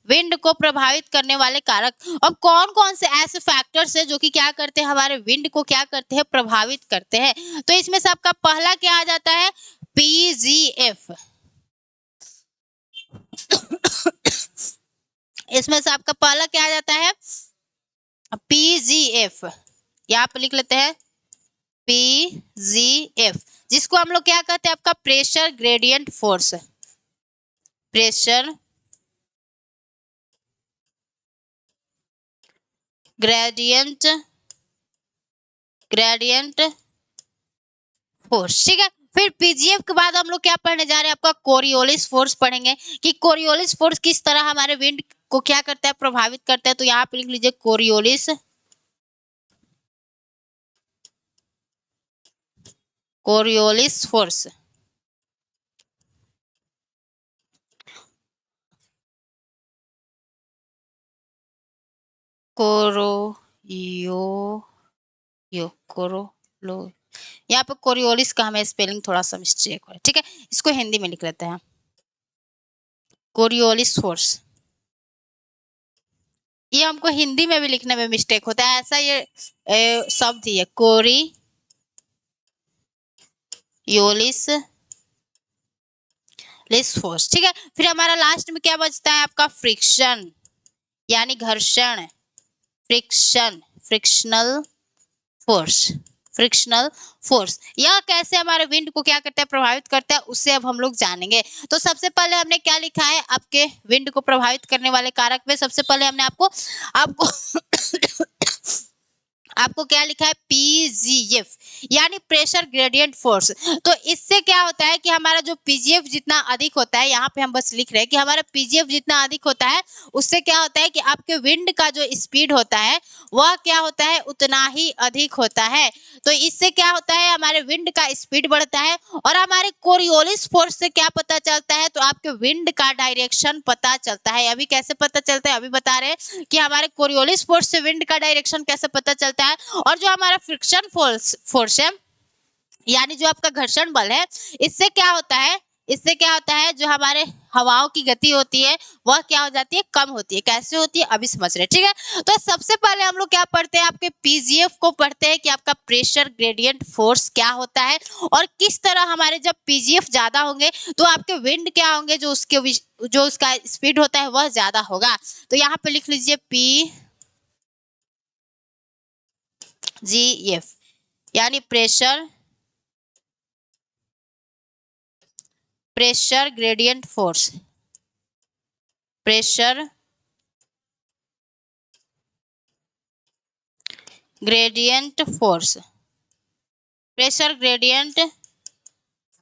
विंड को प्रभावित करने वाले कारक। अब कौन कौन से ऐसे फैक्टर्स है जो कि क्या करते हैं, हमारे विंड को क्या करते हैं, प्रभावित करते हैं। तो इसमें से आपका पहला क्या आ जाता है, पीजीएफ। इसमें से आपका पहला क्या आ जाता है, पीजीएफ। यहाँ पे लिख लेते हैं पीजीएफ, जिसको हम लोग क्या कहते हैं, आपका pressure gradient force. Pressure gradient force, ठीक है। फिर पीजीएफ के बाद हम लोग क्या पढ़ने जा रहे हैं, आपका कोरियोलिस फोर्स पढ़ेंगे कि कोरियोलिस फोर्स किस तरह हमारे विंड को क्या करता है, प्रभावित करता है। तो यहाँ पे लिख लीजिए कोरियोलिस फोर्स। यहाँ पे कोरियोलिस का हमें स्पेलिंग थोड़ा सा मिस्टेक है, ठीक है, इसको हिंदी में लिख लेते हैं कोरियोलिस फोर्स। ये हमको हिंदी में भी लिखने में मिस्टेक होता है, ऐसा ये शब्द ही है कोरियोलिस फोर्स, ठीक है। फिर हमारा लास्ट में क्या बचता है, आपका फ्रिक्शन, यानी घर्षण, फ्रिक्शनल फोर्स। यह कैसे हमारे विंड को क्या करता है, प्रभावित करता है, उससे अब हम लोग जानेंगे। तो सबसे पहले हमने क्या लिखा है, आपके विंड को प्रभावित करने वाले कारक में सबसे पहले हमने आपको आपको क्या लिखा है, पीजीएफ, यानी प्रेशर ग्रेडियंट फोर्स। तो इससे क्या होता है कि हमारा जो पीजीएफ जितना अधिक होता है, यहाँ पे हम बस लिख रहे हैं कि हमारा पीजीएफ जितना अधिक होता है, उससे क्या होता है कि आपके विंड का जो स्पीड होता है वह क्या होता है, उतना ही अधिक होता है। तो इससे क्या होता है, हमारे विंड का स्पीड बढ़ता है। और हमारे कोरियोलिस फोर्स से क्या पता चलता है, तो आपके विंड का डायरेक्शन पता चलता है। अभी कैसे पता चलता है, अभी बता रहे हैं कि हमारे कोरियोलिस फोर्स से विंड का डायरेक्शन कैसे पता चलता है। और जो हमारा फ्रिक्शन फोर्स है, यानी जो आपका घर्षण बल है, इससे क्या होता है, जो हमारे हवाओं की गति होती है वह क्या हो जाती है, कम होती है। कैसे होती है अभी समझ रहे, ठीक है। तो सबसे पहले हम लोग क्या पढ़ते हैं, आपके पीजीएफ को पढ़ते हैं कि आपका प्रेशर ग्रेडियंट फोर्स क्या होता है और किस तरह हमारे जब पीजीएफ ज्यादा होंगे तो आपके विंड क्या होंगे, जो उसका स्पीड होता है वह ज्यादा होगा। तो यहाँ पे लिख लीजिए पीजीएफ, यानी pressure gradient force. Pressure gradient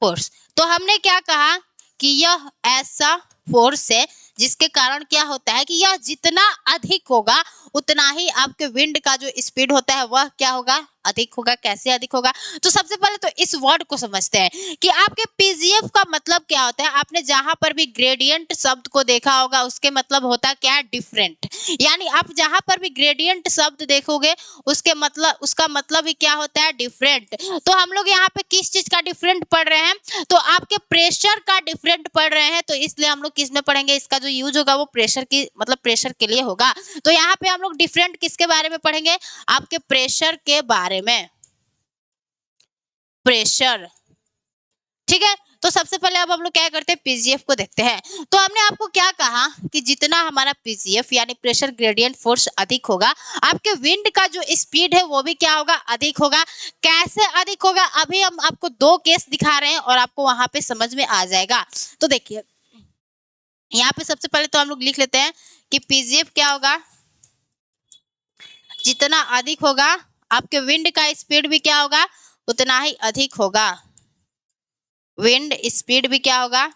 force, तो हमने क्या कहा कि यह ऐसा फोर्स है जिसके कारण क्या होता है कि यह जितना अधिक होगा उतना ही आपके विंड का जो स्पीड होता है वह क्या होगा, अधिक होगा। कैसे अधिक होगा, तो सबसे पहले तो इस वर्ड को समझते हैं कि आपके पीजीएफ का मतलब क्या होता है। आपने जहां पर भी ग्रेडियंट शब्द को देखा होगा उसके मतलब होता क्या है, डिफरेंट। यानी आप जहां पर भी ग्रेडियंट शब्द देखोगे उसका मतलब ही क्या होता है, डिफरेंट। तो हम लोग यहाँ पे किस चीज का डिफरेंट पढ़ रहे हैं, तो आपके प्रेशर का डिफरेंट पढ़ रहे हैं। तो इसलिए हम लोग किस में पढ़ेंगे, इसका जो यूज होगा वो प्रेशर के लिए होगा। तो यहाँ पे हम लोग डिफरेंट किसके बारे में पढ़ेंगे, आपके प्रेशर के बारे में, प्रेशर, ठीक है। तो सबसे पहले अब हम लोग क्या करते हैं, पीजीएफ को देखते हैं। तो हमने आपको क्या कहा कि जितना हमारा पीजीएफ यानी प्रेशर ग्रेडियंट फोर्स अधिक होगा, आपके विंड का जो स्पीड है वो भी क्या होगा, अधिक होगा। कैसे अधिक होगा, अभी हम आपको दो केस दिखा रहे हैं और आपको वहां पे समझ में आ जाएगा। तो देखिए यहाँ पे सबसे पहले तो हम लोग लिख लेते हैं कि पीजीएफ क्या होगा, जितना अधिक होगा आपके विंड का स्पीड भी क्या होगा, उतना ही अधिक होगा। विंड स्पीड भी क्या होगा,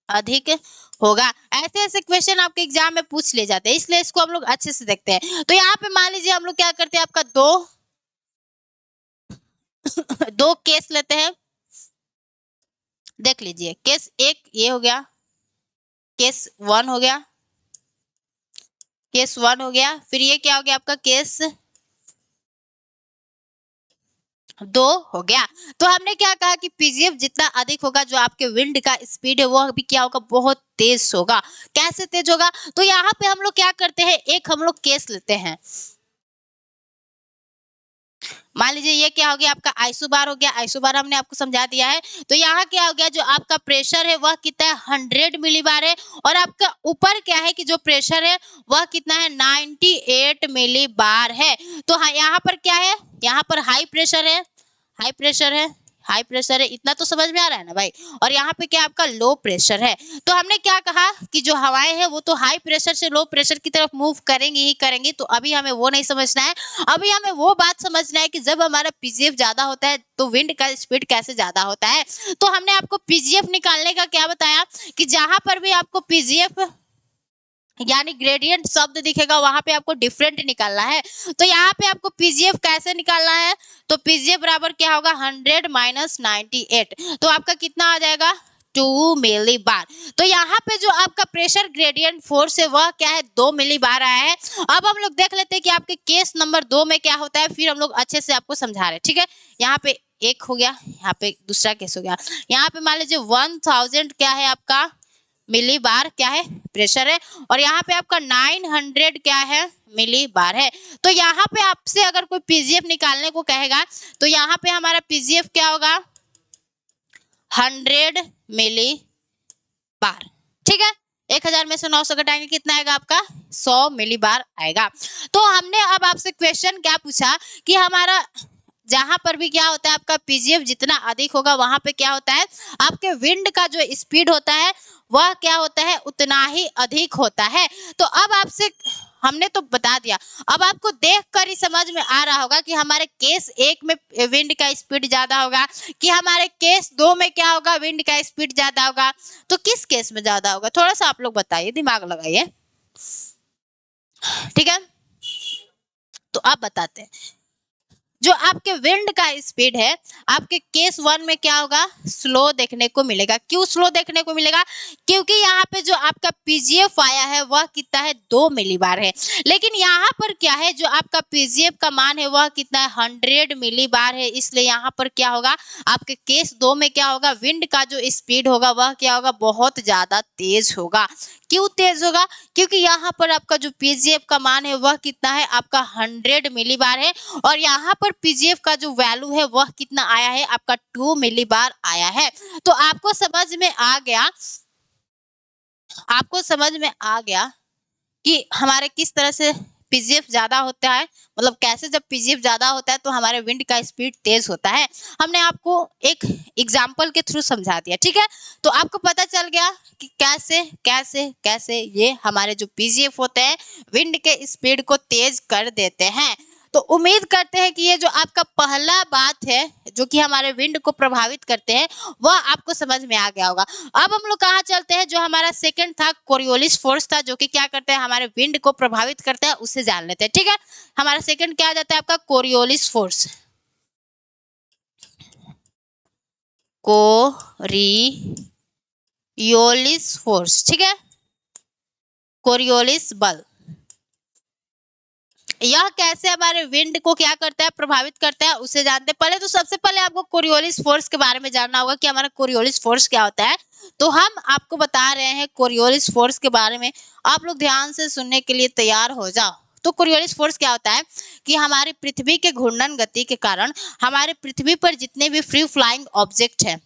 अधिक होगा। ऐसे ऐसे क्वेश्चन आपके एग्जाम में पूछ ले जाते हैं, इसलिए इसको हम लोग अच्छे से देखते हैं। तो यहाँ पे मान लीजिए हम लोग क्या करते हैं, आपका दो केस लेते हैं। देख लीजिए, केस एक ये हो गया, केस वन हो गया, केस वन हो गया। फिर ये क्या हो गया आपका, केस दो हो गया। तो हमने क्या कहा कि पीजीएफ जितना अधिक होगा, जो आपके विंड का स्पीड है वो भी क्या होगा, बहुत तेज होगा। कैसे तेज होगा, तो यहाँ पे हम लोग क्या करते हैं, एक हम लोग केस लेते हैं। मान लीजिए ये क्या हो गया, आपका आइसोबार हो गया। आइसोबार हमने आपको समझा दिया है। तो यहाँ क्या हो गया, जो आपका प्रेशर है वह कितना है, 100 मिलीबार है। और आपका ऊपर क्या है कि जो प्रेशर है वह कितना है, 98 मिलीबार है। तो हाँ, यहाँ पर क्या है, यहाँ पर हाई प्रेशर है, हाई प्रेशर है, हाई प्रेशर है। इतना तो समझ में आ रहा है ना भाई। और यहाँ पे क्या आपका लो प्रेशर है। तो हमने क्या कहा कि जो हवाएं हैं वो तो हाई प्रेशर से लो प्रेशर की तरफ मूव करेंगी ही करेंगी। तो अभी हमें वो नहीं समझना है, अभी हमें वो बात समझना है कि जब हमारा पीजीएफ ज्यादा होता है तो विंड का स्पीड कैसे ज्यादा होता है। तो हमने आपको पीजीएफ निकालने का क्या बताया कि जहां पर भी आपको पीजीएफ यानी ग्रेडियंट शब्द दिखेगा वहां पे आपको डिफरेंट निकालना है। तो यहाँ पे आपको पीजीएफ कैसे निकालना है, तो पीजीएफ बराबर क्या होगा, 100 माइनस 98। तो आपका कितना आ जाएगा, 2 मिलीबार। तो यहाँ पे जो आपका प्रेशर ग्रेडियंट फोर्स है वह क्या है, 2 मिलीबार आया है। अब हम लोग देख लेते हैं कि आपके केस नंबर 2 में क्या होता है, फिर हम लोग अच्छे से आपको समझा रहे हैं। ठीक है, यहाँ पे एक हो गया, यहाँ पे दूसरा केस हो गया। यहाँ पे मान लीजिए 1000 क्या है आपका, मिली बार क्या है, प्रेशर है। और यहाँ पे आपका 900 क्या है, मिली बार है। तो यहाँ पे आपसे अगर कोई पीजीएफ निकालने को कहेगा तो यहाँ पे हमारा पीजीएफ क्या होगा, 100 मिली बार। ठीक है, 1000 में से 900 घटाएंगे कितना आएगा आपका, 100 मिली बार आएगा। तो हमने अब आपसे क्वेश्चन क्या पूछा कि हमारा जहां पर भी क्या होता है, आपका पीजीएफ जितना अधिक होगा वहां पे क्या होता है, आपके विंड का जो स्पीड होता है वह क्या होता है, उतना ही अधिक होता है। तो अब आपसे हमने तो बता दिया, अब आपको देखकर ही समझ में आ रहा होगा कि हमारे केस एक में विंड का स्पीड ज्यादा होगा कि हमारे केस दो में क्या होगा, विंड का स्पीड ज्यादा होगा। तो किस केस में ज्यादा होगा, थोड़ा सा आप लोग बताइए, दिमाग लगाइए। ठीक है, तो आप बताते हैं। जो आपके विंड का स्पीड है आपके केस वन में क्या होगा, स्लो देखने को मिलेगा। क्यों स्लो देखने को मिलेगा, क्योंकि यहाँ पे जो आपका पीजीएफ आया है वह कितना है, 2 मिलीबार है। लेकिन यहाँ पर क्या है, जो आपका पीजीएफ का मान है वह कितना है, 100 मिलीबार है। इसलिए यहाँ पर क्या होगा, आपके केस दो में क्या होगा, विंड का जो स्पीड होगा वह क्या होगा, बहुत ज्यादा तेज होगा। क्यों तेज होगा, क्योंकि यहाँ पर आपका जो पीजीएफ का मान है वह कितना है, आपका 100 मिलीबार है। और यहाँ पर पीजीएफ का जो वैल्यू है वह कितना आया है, आपका 2 मिलीबार आया है। तो आपको समझ में आ गया, आपको समझ में आ गया कि हमारे किस तरह से पीजीएफ ज्यादा होता है, मतलब कैसे जब पीजीएफ ज्यादा होता है तो हमारे विंड का स्पीड तेज होता है। हमने आपको एक एग्जांपल के थ्रू समझा दिया। ठीक है, तो आपको पता चल गया कि कैसे कैसे कैसे ये हमारे जो पीजीएफ होते हैं विंड के स्पीड को तेज कर देते हैं। तो उम्मीद करते हैं कि ये जो आपका पहला बात है जो कि हमारे विंड को प्रभावित करते हैं वह आपको समझ में आ गया होगा। अब हम लोग कहाँ चलते हैं, जो हमारा सेकंड था कोरियोलिस फोर्स था, जो कि क्या करता है, हमारे विंड को प्रभावित करता है, उससे जान लेते हैं। ठीक है, हमारा सेकंड क्या आ जाता है, आपका कोरियोलिस फोर्स। कोरियोलिस फोर्स, ठीक है, कोरियोलिस बल। यह कैसे हमारे विंड को क्या करता है, प्रभावित करता है, उसे जानते हैं। पहले तो सबसे पहले आपको कोरियोलिस फोर्स के बारे में जानना होगा कि हमारा कोरियोलिस फोर्स क्या होता है। तो हम आपको बता रहे हैं कोरियोलिस फोर्स के बारे में, आप लोग ध्यान से सुनने के लिए तैयार हो जाओ। तो कोरियोलिस फोर्स क्या होता है कि हमारी पृथ्वी के घूर्णन गति के कारण हमारे पृथ्वी पर जितने भी फ्री फ्लाइंग ऑब्जेक्ट है,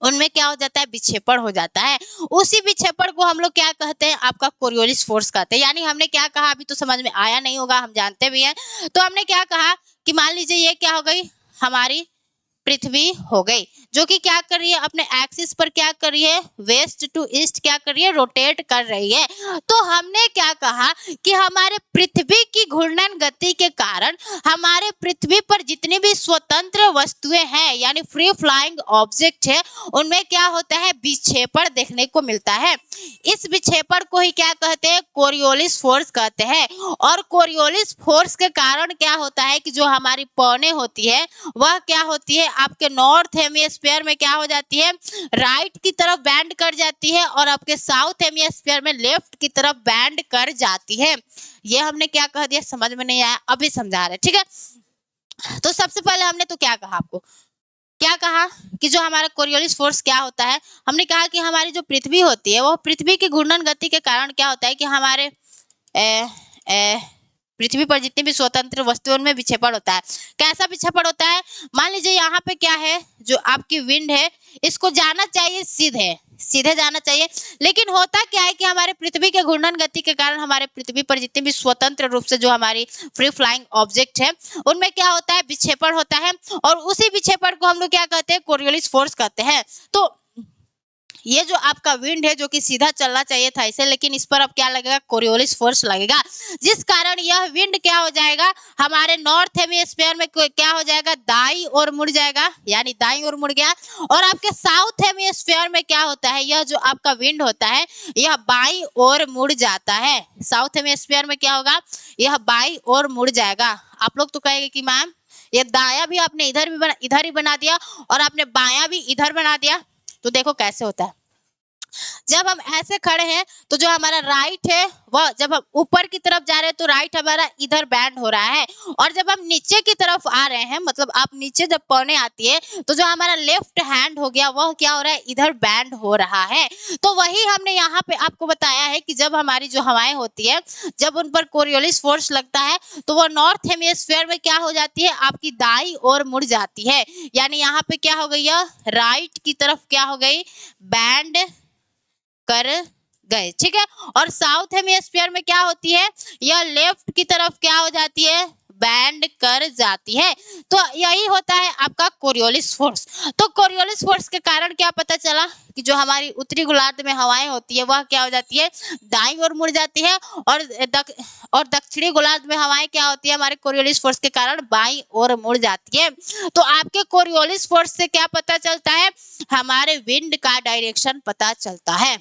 उनमें क्या हो जाता है, विक्षेपण हो जाता है। उसी विक्षेपण को हम लोग क्या कहते हैं, आपका कोरियोलिस फोर्स कहते हैं। यानी हमने क्या कहा, अभी तो समझ में आया नहीं होगा, हम जानते भी हैं। तो हमने क्या कहा कि मान लीजिए ये क्या हो गई, हमारी पृथ्वी हो गई, जो कि क्या कर रही है, अपने एक्सिस पर क्या कर रही है, वेस्ट टू ईस्ट क्या कर रही है, रोटेट कर रही है। तो हमने क्या कहा कि हमारे पृथ्वी की घूर्णन गति के कारण हमारे पृथ्वी पर जितनी भी स्वतंत्र वस्तुएं हैं, यानी फ्री फ्लाइंग ऑब्जेक्ट है, उनमें क्या होता है, विक्षेपण देखने को मिलता है। इस विक्षेपण को ही क्या कहते हैं, कोरियोलिस फोर्स कहते हैं। और कोरियोलिस फोर्स के कारण क्या होता है कि जो हमारी पौने होती है वह क्या होती है, आपके नॉर्थ हेमिस्फीयर में क्या हो जाती है, राइट की तरफ बैंड कर जाती है, और आपके साउथ हेमिस्फीयर में लेफ्ट की तरफ बैंड कर जाती है। ये हमने क्या कह दिया, समझ में नहीं आया, अभी समझा रहे, ठीक है। तो सबसे पहले हमने तो क्या कहा, आपको क्या कहा कि जो हमारा कोरियोलिस फोर्स क्या होता है, हमने कहा कि हमारी जो पृथ्वी होती है वो पृथ्वी की घूर्णन गति के कारण क्या होता है कि हमारे ए, ए, पृथ्वी पर जितनी भी स्वतंत्र वस्तुओं में विक्षेपण होता है। कैसा विक्षेपण होता है, मान लीजिए यहाँ पे क्या है, जो आपकी विंड है, इसको जाना चाहिए सीधे सीधे जाना चाहिए, लेकिन होता क्या है कि हमारे पृथ्वी के घूर्णन गति के कारण हमारे पृथ्वी पर जितने भी स्वतंत्र रूप से जो हमारी फ्री फ्लाइंग ऑब्जेक्ट है, उनमें क्या होता है, विक्षेपण होता है। और उसी विक्षेपण को हम लोग क्या कहते हैं, कोरियोलिस फोर्स कहते हैं। तो ये जो आपका विंड है, जो कि सीधा चलना चाहिए था इसे, लेकिन इस पर अब क्या लगेगा, कोरियोलिस फोर्स लगेगा, जिस कारण यह विंड क्या हो जाएगा, हमारे नॉर्थ हेमिस्फीयर में क्या हो जाएगा, दाई ओर मुड़ जाएगा, यानी दाई ओर मुड़ गया। और आपके साउथ हेमिस्फीयर में क्या होता है, यह जो आपका विंड होता है यह बाई ओर मुड़ जाता है। साउथ हेमिस्फीयर में क्या होगा, यह बाई ओर मुड़ जाएगा। आप लोग तो कहेंगे कि मैम ये दाया भी आपने इधर ही बना दिया, और आपने बाया भी इधर बना दिया। तो देखो कैसे होता है, जब हम ऐसे खड़े हैं तो जो हमारा राइट है वह, जब हम ऊपर की तरफ जा रहे हैं तो राइट हमारा इधर बैंड हो रहा है, और जब हम नीचे की तरफ आ रहे हैं, मतलब आप नीचे जब पौने आती है, तो जो हमारा लेफ्ट हैंड हो गया वह क्या हो रहा है, इधर बैंड हो रहा है। तो वही हमने यहाँ पे आपको बताया है कि जब हमारी जो हवाएं होती है, जब उन पर कोरियोलिस फोर्स लगता है, तो वह नॉर्थ हेमिस्फीयर में क्या हो जाती है, आपकी दाई ओर मुड़ जाती है। यानी यहाँ पे क्या हो गई, राइट की तरफ क्या हो गई, बैंड कर गए, ठीक है। और साउथ हेमिस्फीयर में क्या होती है, यह लेफ्ट की तरफ क्या हो जाती है, बैंड कर जाती है। तो यही होता है आपका कोरियोलिस फोर्स। तो कोरियोलिस फोर्स के कारण क्या पता चला कि जो हमारी उत्तरी गोलार्ध में हवाएं होती है वह क्या हो जाती है, दाईं ओर मुड़ जाती है, और दक्षिणी गोलार्ध में हवाएं क्या होती है, हमारे कोरियोलिस फोर्स के कारण बाईं ओर मुड़ जाती है। तो आपके कोरियोलिस फोर्स से क्या पता चलता है, हमारे विंड का डायरेक्शन पता चलता है।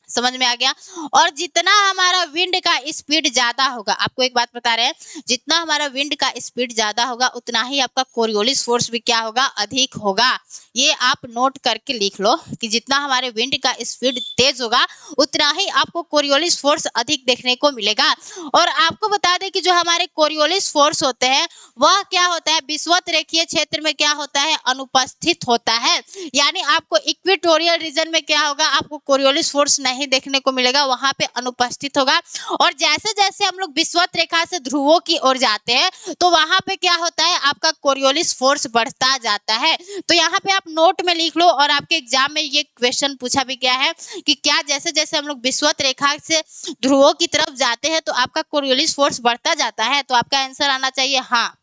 समझ में आ गया। और जितना हमारा विंड का स्पीड ज्यादा होगा, आपको एक बात बता रहे हैं, जितना हमारा विंड का स्पीड ज्यादा होगा उतना ही आपका कोरियोलिस फोर्स भी क्या होगा, अधिक होगा। ये आप नोट करके लिख लो कि जितना हमारे विंड का स्पीड तेज होगा उतना ही आपको कोरियोलिस फोर्स अधिक देखने को मिलेगा। और आपको बता दें कि जो हमारे कोरियोलिस फोर्स होते हैं वह क्या होता है, विषुवत रेखीय क्षेत्र में क्या होता है, अनुपस्थित होता है। यानी आपको इक्वेटोरियल रीजन में क्या होगा, आपको कोरियोलिस फोर्स नहीं देखने को मिलेगा, वहां पे अनुपस्थित होगा। और जैसे जैसे हम लोग विषुवत रेखा से ध्रुवों की ओर जाते हैं तो वहां पे क्या होता है, आपका कोरियोलिस फोर्स बढ़ता जाता है। तो यहाँ पे आप नोट में लिख लो, और आपके एग्जाम में ये क्वेश्चन पूछा भी गया है कि क्या जैसे जैसे हम लोग विषुवत रेखा से ध्रुवों की तरफ जाते हैं तो आपका कोरियोलिस फोर्स बढ़ता जाता है। तो आपका आंसर आना चाहिए हाँ,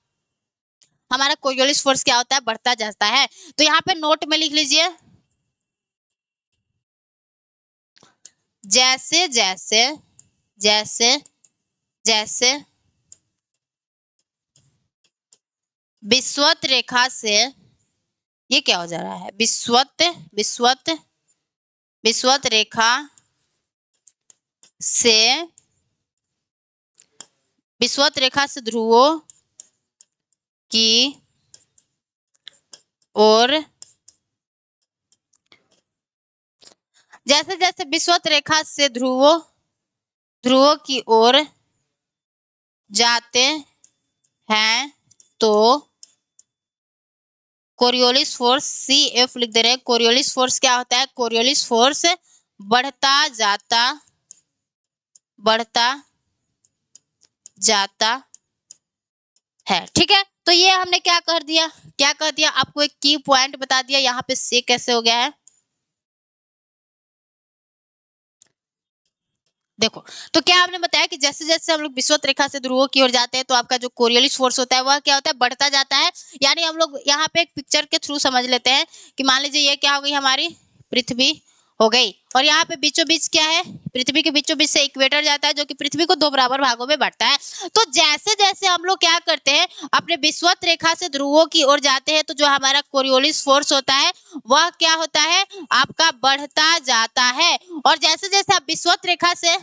हमारा कोरियोलिस फोर्स क्या होता है, बढ़ता जाता है। तो यहाँ पे नोट में लिख लीजिए, जैसे जैसे जैसे जैसे विषुवत रेखा से, ये क्या हो जा रहा है, विषुवत विषुवत विषुवत रेखा से, विषुवत रेखा से ध्रुवों की ओर, जैसे जैसे विषुवत रेखा से ध्रुवों की ओर जाते हैं तो कोरियोलिस फोर्स, सी एफ लिख दे रहे हैं, कोरियोलिस फोर्स क्या होता है, कोरियोलिस फोर्स बढ़ता जाता है, ठीक है। तो ये हमने क्या कर दिया, आपको एक की पॉइंट बता दिया। यहाँ पे से कैसे हो गया है, देखो। तो क्या आपने बताया कि जैसे जैसे हम लोग विषुवत रेखा से ध्रुवों की ओर जाते हैं तो आपका जो कोरियोलिस फोर्स होता है वह क्या होता है, बढ़ता जाता है। यानी हम लोग यहाँ पे एक पिक्चर के थ्रू समझ लेते हैं कि मान लीजिए ये क्या हो गई, हमारी पृथ्वी हो गई, और यहाँ पे बीचों बीच क्या है, पृथ्वी के बीचों बीच से इक्वेटर जाता है जो कि पृथ्वी को 2 बराबर भागों में बांटता है। तो जैसे जैसे हम लोग क्या करते हैं, अपने विषुवत रेखा से ध्रुवों की ओर जाते हैं तो जो हमारा कोरियोलिस फोर्स होता है वह क्या होता है, आपका बढ़ता जाता है। और जैसे जैसे आप विषुवत रेखा से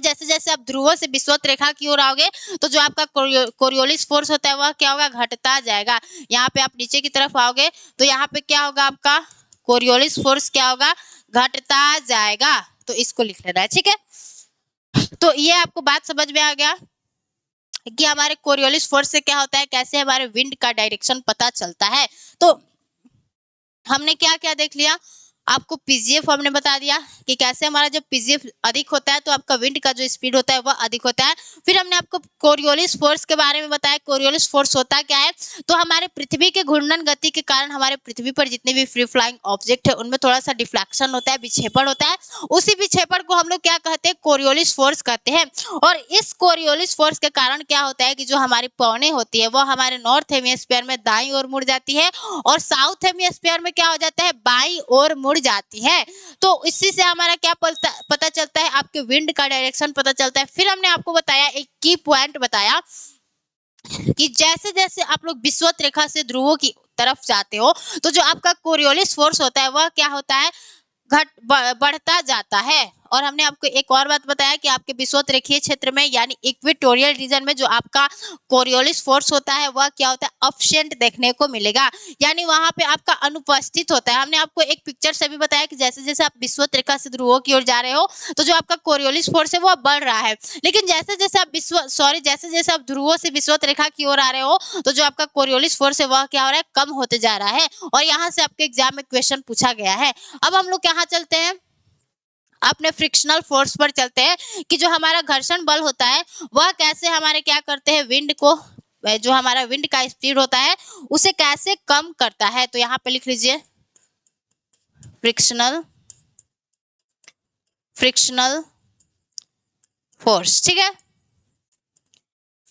जैसे जैसे आप ध्रुवों से विषुवत रेखा की ओर आओगे तो जो आपका कोरियोलिस फोर्स होता है वह क्या होगा, घटता जाएगा। यहाँ पे आप नीचे की तरफ आओगे तो यहाँ पे क्या होगा, आपका कोरियोलिस फोर्स क्या होगा, घटता जाएगा। तो इसको लिख लेना है, ठीक है। तो ये आपको बात समझ में आ गया कि हमारे कोरियोलिस फोर्स से क्या होता है, कैसे हमारे विंड का डायरेक्शन पता चलता है। तो हमने क्या क्या देख लिया, आपको पीजीएफ हमने बता दिया कि कैसे हमारा जब पीजीएफ अधिक होता है तो आपका विंड का जो स्पीड होता है वह अधिक होता है। फिर हमने आपको कोरियोलिस फोर्स के बारे में बताया। कोरियोलिस फोर्स होता क्या है, तो हमारे पृथ्वी के घूर्णन गति के कारण हमारे पृथ्वी पर जितने भी फ्री फ्लाइंग ऑब्जेक्ट है उनमें थोड़ा सा डिफ्लेक्शन होता है, विक्षेपण होता है। उसी विक्षेपण को हम लोग क्या कहते हैं, कोरियोलिस फोर्स कहते हैं। और इस कोरियोलिस फोर्स के कारण क्या होता है कि जो हमारी पवनें होती है वह हमारे नॉर्थ हेमिस्फीयर में दाईं ओर मुड़ जाती है और साउथ हेमिस्फीयर में क्या हो जाता है, बाईं ओर मुड़ जाती है। तो इसी से हमारा क्या पता चलता है, आपके विंड का डायरेक्शन पता चलता है। फिर हमने आपको बताया, एक की पॉइंट बताया कि जैसे जैसे आप लोग विषुवत रेखा से ध्रुवों की तरफ जाते हो तो जो आपका कोरियोलिस फोर्स होता है वह क्या होता है, बढ़ता जाता है। और हमने आपको एक और बात बताया कि आपके विषुवत रेखीय क्षेत्र में यानी इक्वेटोरियल रीजन में जो आपका कोरियोलिस फोर्स होता है वह क्या होता है, अब्सेंट देखने को मिलेगा, यानी वहां पे आपका अनुपस्थित होता है। हमने आपको एक पिक्चर से भी बताया कि जैसे जैसे आप विषुवत रेखा से ध्रुवों की ओर जा रहे हो तो जो आपका कोरियोलिस फोर्स है वह बढ़ रहा है, लेकिन जैसे जैसे आप ध्रुवों से विषुवत रेखा की ओर आ रहे हो तो जो आपका कोरियोलिस फोर्स है वह क्या हो रहा है, कम होते जा रहा है। और यहाँ से आपके एग्जाम में क्वेश्चन पूछा गया है। अब हम लोग कहाँ चलते हैं, अपने फ्रिक्शनल फोर्स पर चलते हैं कि जो हमारा घर्षण बल होता है वह कैसे हमारे क्या करते हैं, विंड को, जो हमारा विंड का स्पीड होता है उसे कैसे कम करता है। तो यहाँ पे लिख लीजिए फ्रिक्शनल फोर्स, ठीक है,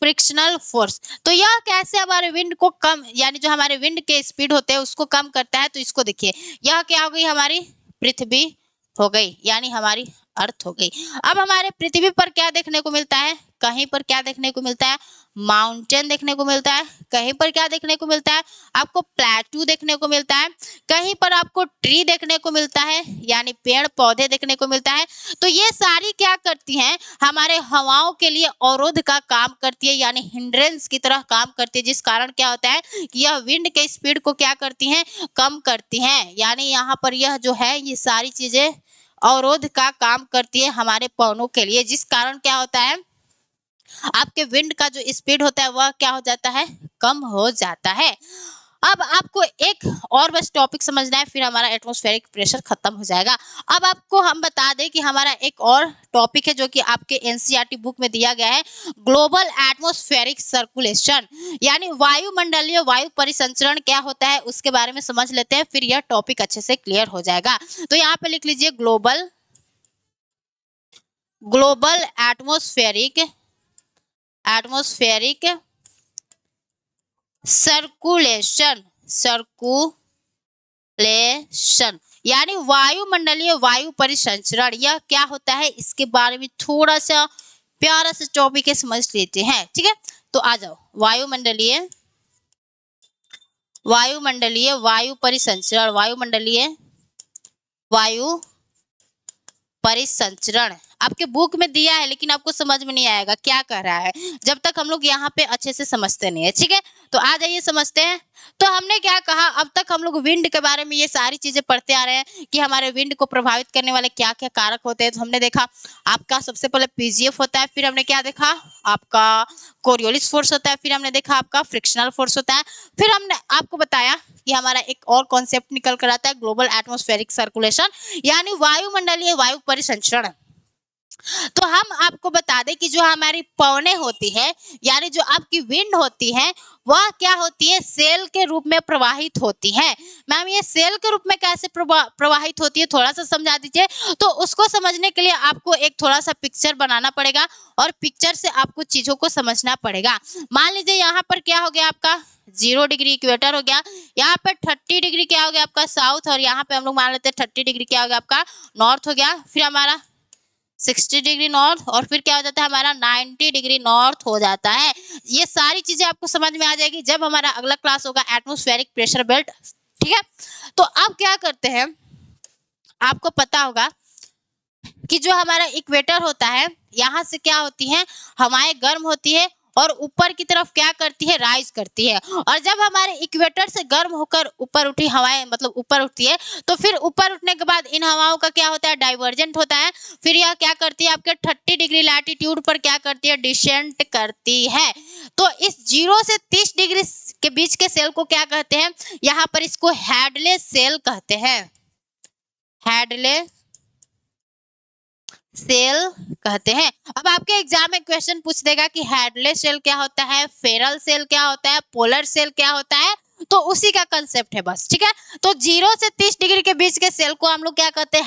फ्रिक्शनल फोर्स। तो यह कैसे हमारे विंड को कम, यानी जो हमारे विंड के स्पीड होते हैं उसको कम करता है। तो इसको देखिए, यह क्या हो गई, हमारी पृथ्वी हो गई, यानी हमारी अर्थ हो गई। अब हमारे पृथ्वी पर क्या देखने को मिलता है, कहीं पर क्या देखने को मिलता है, माउंटेन देखने को मिलता है, कहीं पर क्या देखने को मिलता है, आपको प्लेटू देखने को मिलता है, कहीं पर आपको ट्री देखने को मिलता है, यानी पेड़ पौधे देखने को मिलता है। तो ये सारी क्या करती हैं, हमारे हवाओं के लिए अवरोध का काम करती है, यानी हिंड्रेंस की तरह काम करती है, जिस कारण क्या होता है कि यह विंड के स्पीड को क्या करती हैं, कम करती हैं। यानी यहाँ पर यह जो है ये सारी चीजें अवरोध का काम करती है हमारे पवनों के लिए, जिस कारण क्या होता है, आपके विंड का जो स्पीड होता है वह क्या हो जाता है, कम हो जाता है। अब आपको एक और बस टॉपिक समझना है, फिर हमारा एटमॉस्फेरिक प्रेशर खत्म हो जाएगा। अब आपको हम बता दें कि हमारा एक और टॉपिक है जो कि आपके एनसीईआरटी बुक में दिया गया है, ग्लोबल एटमॉस्फेरिक सर्कुलेशन, यानी वायुमंडलीय वायु परिसंचरण क्या होता है उसके बारे में समझ लेते हैं, फिर यह टॉपिक अच्छे से क्लियर हो जाएगा। तो यहाँ पे लिख लीजिए ग्लोबल एटमॉस्फेरिक सर्कुलेशन, यानी वायुमंडलीय वायु परिसंचरण, यह क्या होता है इसके बारे में थोड़ा सा प्यारा सा टॉपिक है, समझ लेते हैं, ठीक है। तो आ जाओ, वायुमंडलीय वायु परिसंचरण, वायुमंडलीय वायु परिसंचरण आपके बुक में दिया है, लेकिन आपको समझ में नहीं आएगा क्या कह रहा है जब तक हम लोग यहाँ पे अच्छे से समझते नहीं है, ठीक है। तो आ जाइए समझते हैं। तो हमने क्या कहा, अब तक हम लोग विंड के बारे में ये सारी चीजें पढ़ते आ रहे हैं कि हमारे विंड को प्रभावित करने वाले क्या क्या कारक होते हैं। तो हमने देखा आपका सबसे पहले पीजीएफ होता है, फिर हमने क्या देखा, आपका कोरियोलिस फोर्स होता है, फिर हमने देखा आपका फ्रिक्शनल फोर्स होता है, फिर हमने आपको बताया कि हमारा एक और कॉन्सेप्ट निकल कर आता है, ग्लोबल एटमॉस्फेरिक सर्कुलेशन, यानी वायुमंडलीय वायु परिसंचरण। तो हम आपको बता दें कि जो हमारी पवनें होती है, यानी जो आपकी विंड होती है, वह क्या होती है, सेल के रूप में प्रवाहित होती है। मैम ये सेल के रूप में कैसे प्रवाहित होती है, थोड़ा सा समझा दीजिए। तो उसको समझने के लिए आपको एक थोड़ा सा पिक्चर बनाना पड़ेगा और पिक्चर से आपको चीजों को समझना पड़ेगा। मान लीजिए यहाँ पर क्या हो गया आपका 0 डिग्री इक्वेटर हो गया, यहाँ पर 30 डिग्री क्या हो गया आपका साउथ, और यहाँ पे हम लोग मान लेते हैं 30 डिग्री क्या हो गया आपका नॉर्थ हो गया। फिर हमारा 60 डिग्री नॉर्थ, और फिर क्या हो जाता है हमारा 90 डिग्री नॉर्थ हो जाता है। ये सारी चीजें आपको समझ में आ जाएगी जब हमारा अगला क्लास होगा एटमॉस्फेरिक प्रेशर बेल्ट। ठीक है, तो अब क्या करते हैं, आपको पता होगा कि जो हमारा इक्वेटर होता है, यहाँ से क्या होती है, हवाएं गर्म होती है और ऊपर की तरफ क्या करती है, राइज करती है। और जब हमारे इक्वेटर से गर्म होकर ऊपर उठी हवाएं मतलब ऊपर उठती है, तो फिर ऊपर उठने के बाद इन हवाओं का क्या होता है, डाइवर्जेंट होता है। फिर यह क्या करती है, आपके 30 डिग्री लैटिट्यूड पर क्या करती है, डिसेंट करती है। तो इस 0 से 30 डिग्री के बीच के सेल को क्या कहते हैं, यहाँ पर इसको हैडले सेल कहते हैं, हैडले सेल कहते हैं। अब आपके एग्जाम में क्वेश्चन पूछ देगा कि हैडले सेल क्या होता है, फेरल सेल क्या होता है, पोलर सेल क्या होता है, तो उसी का कंसेप्ट है बस। ठीक है, तो 0 से 30 डिग्री के बीच के सेल को हम लोग क्या कहते हैं,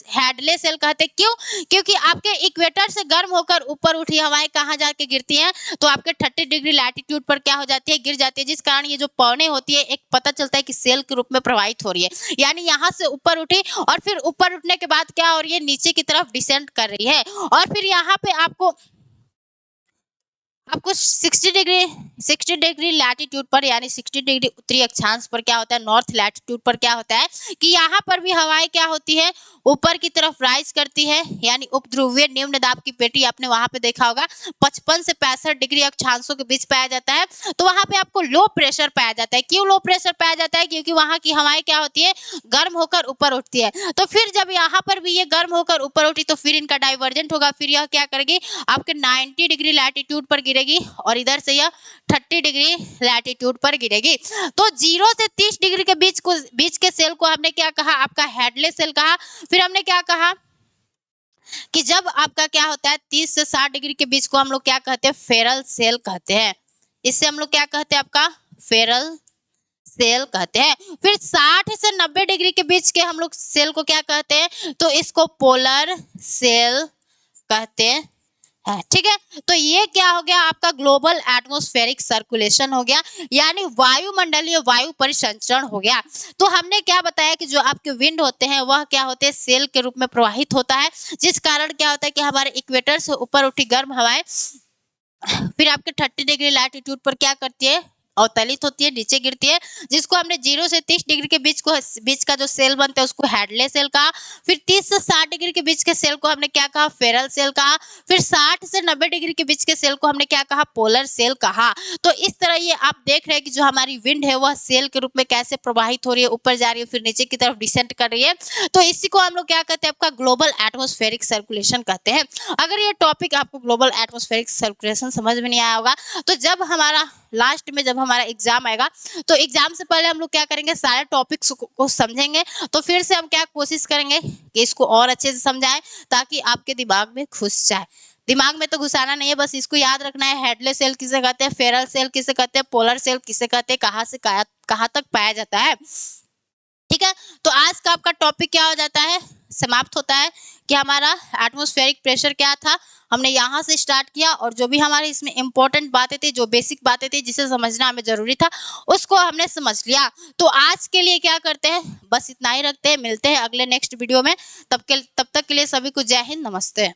हैडले सेल कहते हैं। क्यों, क्योंकि आपके इक्वेटर से गर्म होकर ऊपर उठी हवाएं कहाँ जाके गिरती हैं, तो आपके 30 डिग्री लैटिट्यूड पर क्या हो जाती है, गिर जाती है, जिस कारण ये जो पवनें होती है, एक पता चलता है कि सेल के रूप में प्रवाहित हो रही है। यानी यहाँ से ऊपर उठी और फिर ऊपर उठने के बाद क्या हो रही है, नीचे की तरफ डिसेंड कर रही है। और फिर यहाँ पे आपको 60 डिग्री लैटिट्यूड पर, यानी 60 डिग्री उत्तरी अक्षांश पर क्या होता है, नॉर्थ लैटिट्यूड पर क्या होता है कि यहाँ पर भी हवाएं क्या होती है, ऊपर की तरफ राइज करती है। यानी उपध्रुवीय निम्न दाब की पेटी आपने वहां पे देखा होगा, 55 से 65 डिग्री अक्षांशों के बीच पाया जाता है। तो वहां पे आपको लो प्रेशर पाया जाता है। क्यों लो प्रेशर पाया जाता है, क्योंकि वहां की हवाएं क्या होती है, गर्म होकर ऊपर उठती है। तो फिर जब यहाँ पर भी ये गर्म होकर ऊपर उठी, तो फिर इनका डाइवर्जेंट होगा, फिर यह क्या करेगी, आपके 90 डिग्री लैटिट्यूड पर गिरेगी और इधर से यह 30 डिग्री लैटिट्यूड पर गिरेगी। तो 0 से 30 डिग्री के बीच के सेल को हमने क्या कहा, आपका हैडले सेल कहा। फिर हमने क्या कहा कि जब आपका क्या होता है 30 से 60 डिग्री के बीच को हम लोग क्या कहते हैं, फेरल सेल कहते हैं। इससे हम लोग क्या कहते हैं, आपका फेरल सेल कहते हैं। फिर 60 से 90 डिग्री के बीच के हम लोग सेल को क्या कहते हैं, तो इसको पोलर सेल कहते हैं। ठीक है, तो ये क्या हो गया, आपका ग्लोबल एटमॉस्फेरिक सर्कुलेशन हो गया, यानी वायुमंडलीय वायु परिसंचरण हो गया। तो हमने क्या बताया कि जो आपके विंड होते हैं वह क्या होते हैं, सेल के रूप में प्रवाहित होता है, जिस कारण क्या होता है कि हमारे इक्वेटर से ऊपर उठी गर्म हवाएं फिर आपके 30 डिग्री लैटिट्यूड पर क्या करती है, अवतलित होती है, नीचे गिरती है, जिसको हमने 0 से 30 डिग्री के बीच का जो सेल बनता है उसको हैडले सेल कहा। फिर 30 से 60 डिग्री के बीच के सेल को हमने क्या कहा, फेरल सेल कहा। फिर 60 से 90 डिग्री के बीच के सेल को हमने क्या कहा, पोलर सेल कहा। तो इस तरह ये आप देख रहे हैं कि जो हमारी विंड है वह सेल के रूप में कैसे प्रवाहित हो रही है, ऊपर जा रही है, फिर नीचे की तरफ डिसेंट कर रही है। तो इसी को हम लोग क्या कहते हैं, आपका ग्लोबल एटमॉस्फेरिक सर्कुलेशन कहते हैं। अगर ये टॉपिक आपको ग्लोबल एटमॉस्फेरिक सर्कुलेशन समझ में नहीं आया होगा, तो जब हमारा लास्ट में जब हमारा एग्जाम आएगा, तो एग्जाम से पहले हम लोग क्या करेंगे, सारे टॉपिक्स को समझेंगे। तो फिर से हम क्या कोशिश करेंगे कि इसको और अच्छे से समझाएं, ताकि आपके दिमाग में घुस जाए। दिमाग में तो घुसाना नहीं है, बस इसको याद रखना है, हेडले सेल किसे कहते हैं, फेरल सेल किसे कहते हैं, पोलर सेल किसे कहते हैं, कहाँ से कहाँ तक पाया जाता है। ठीक है, तो आज का आपका टॉपिक क्या हो जाता है, समाप्त होता है कि हमारा एटमॉस्फेरिक प्रेशर क्या था। हमने यहाँ से स्टार्ट किया और जो भी हमारे इसमें इंपॉर्टेंट बातें थी, जो बेसिक बातें थी जिसे समझना हमें जरूरी था, उसको हमने समझ लिया। तो आज के लिए क्या करते हैं, बस इतना ही रखते हैं, मिलते हैं अगले नेक्स्ट वीडियो में। तब तक के लिए सभी को जय हिंद, नमस्ते।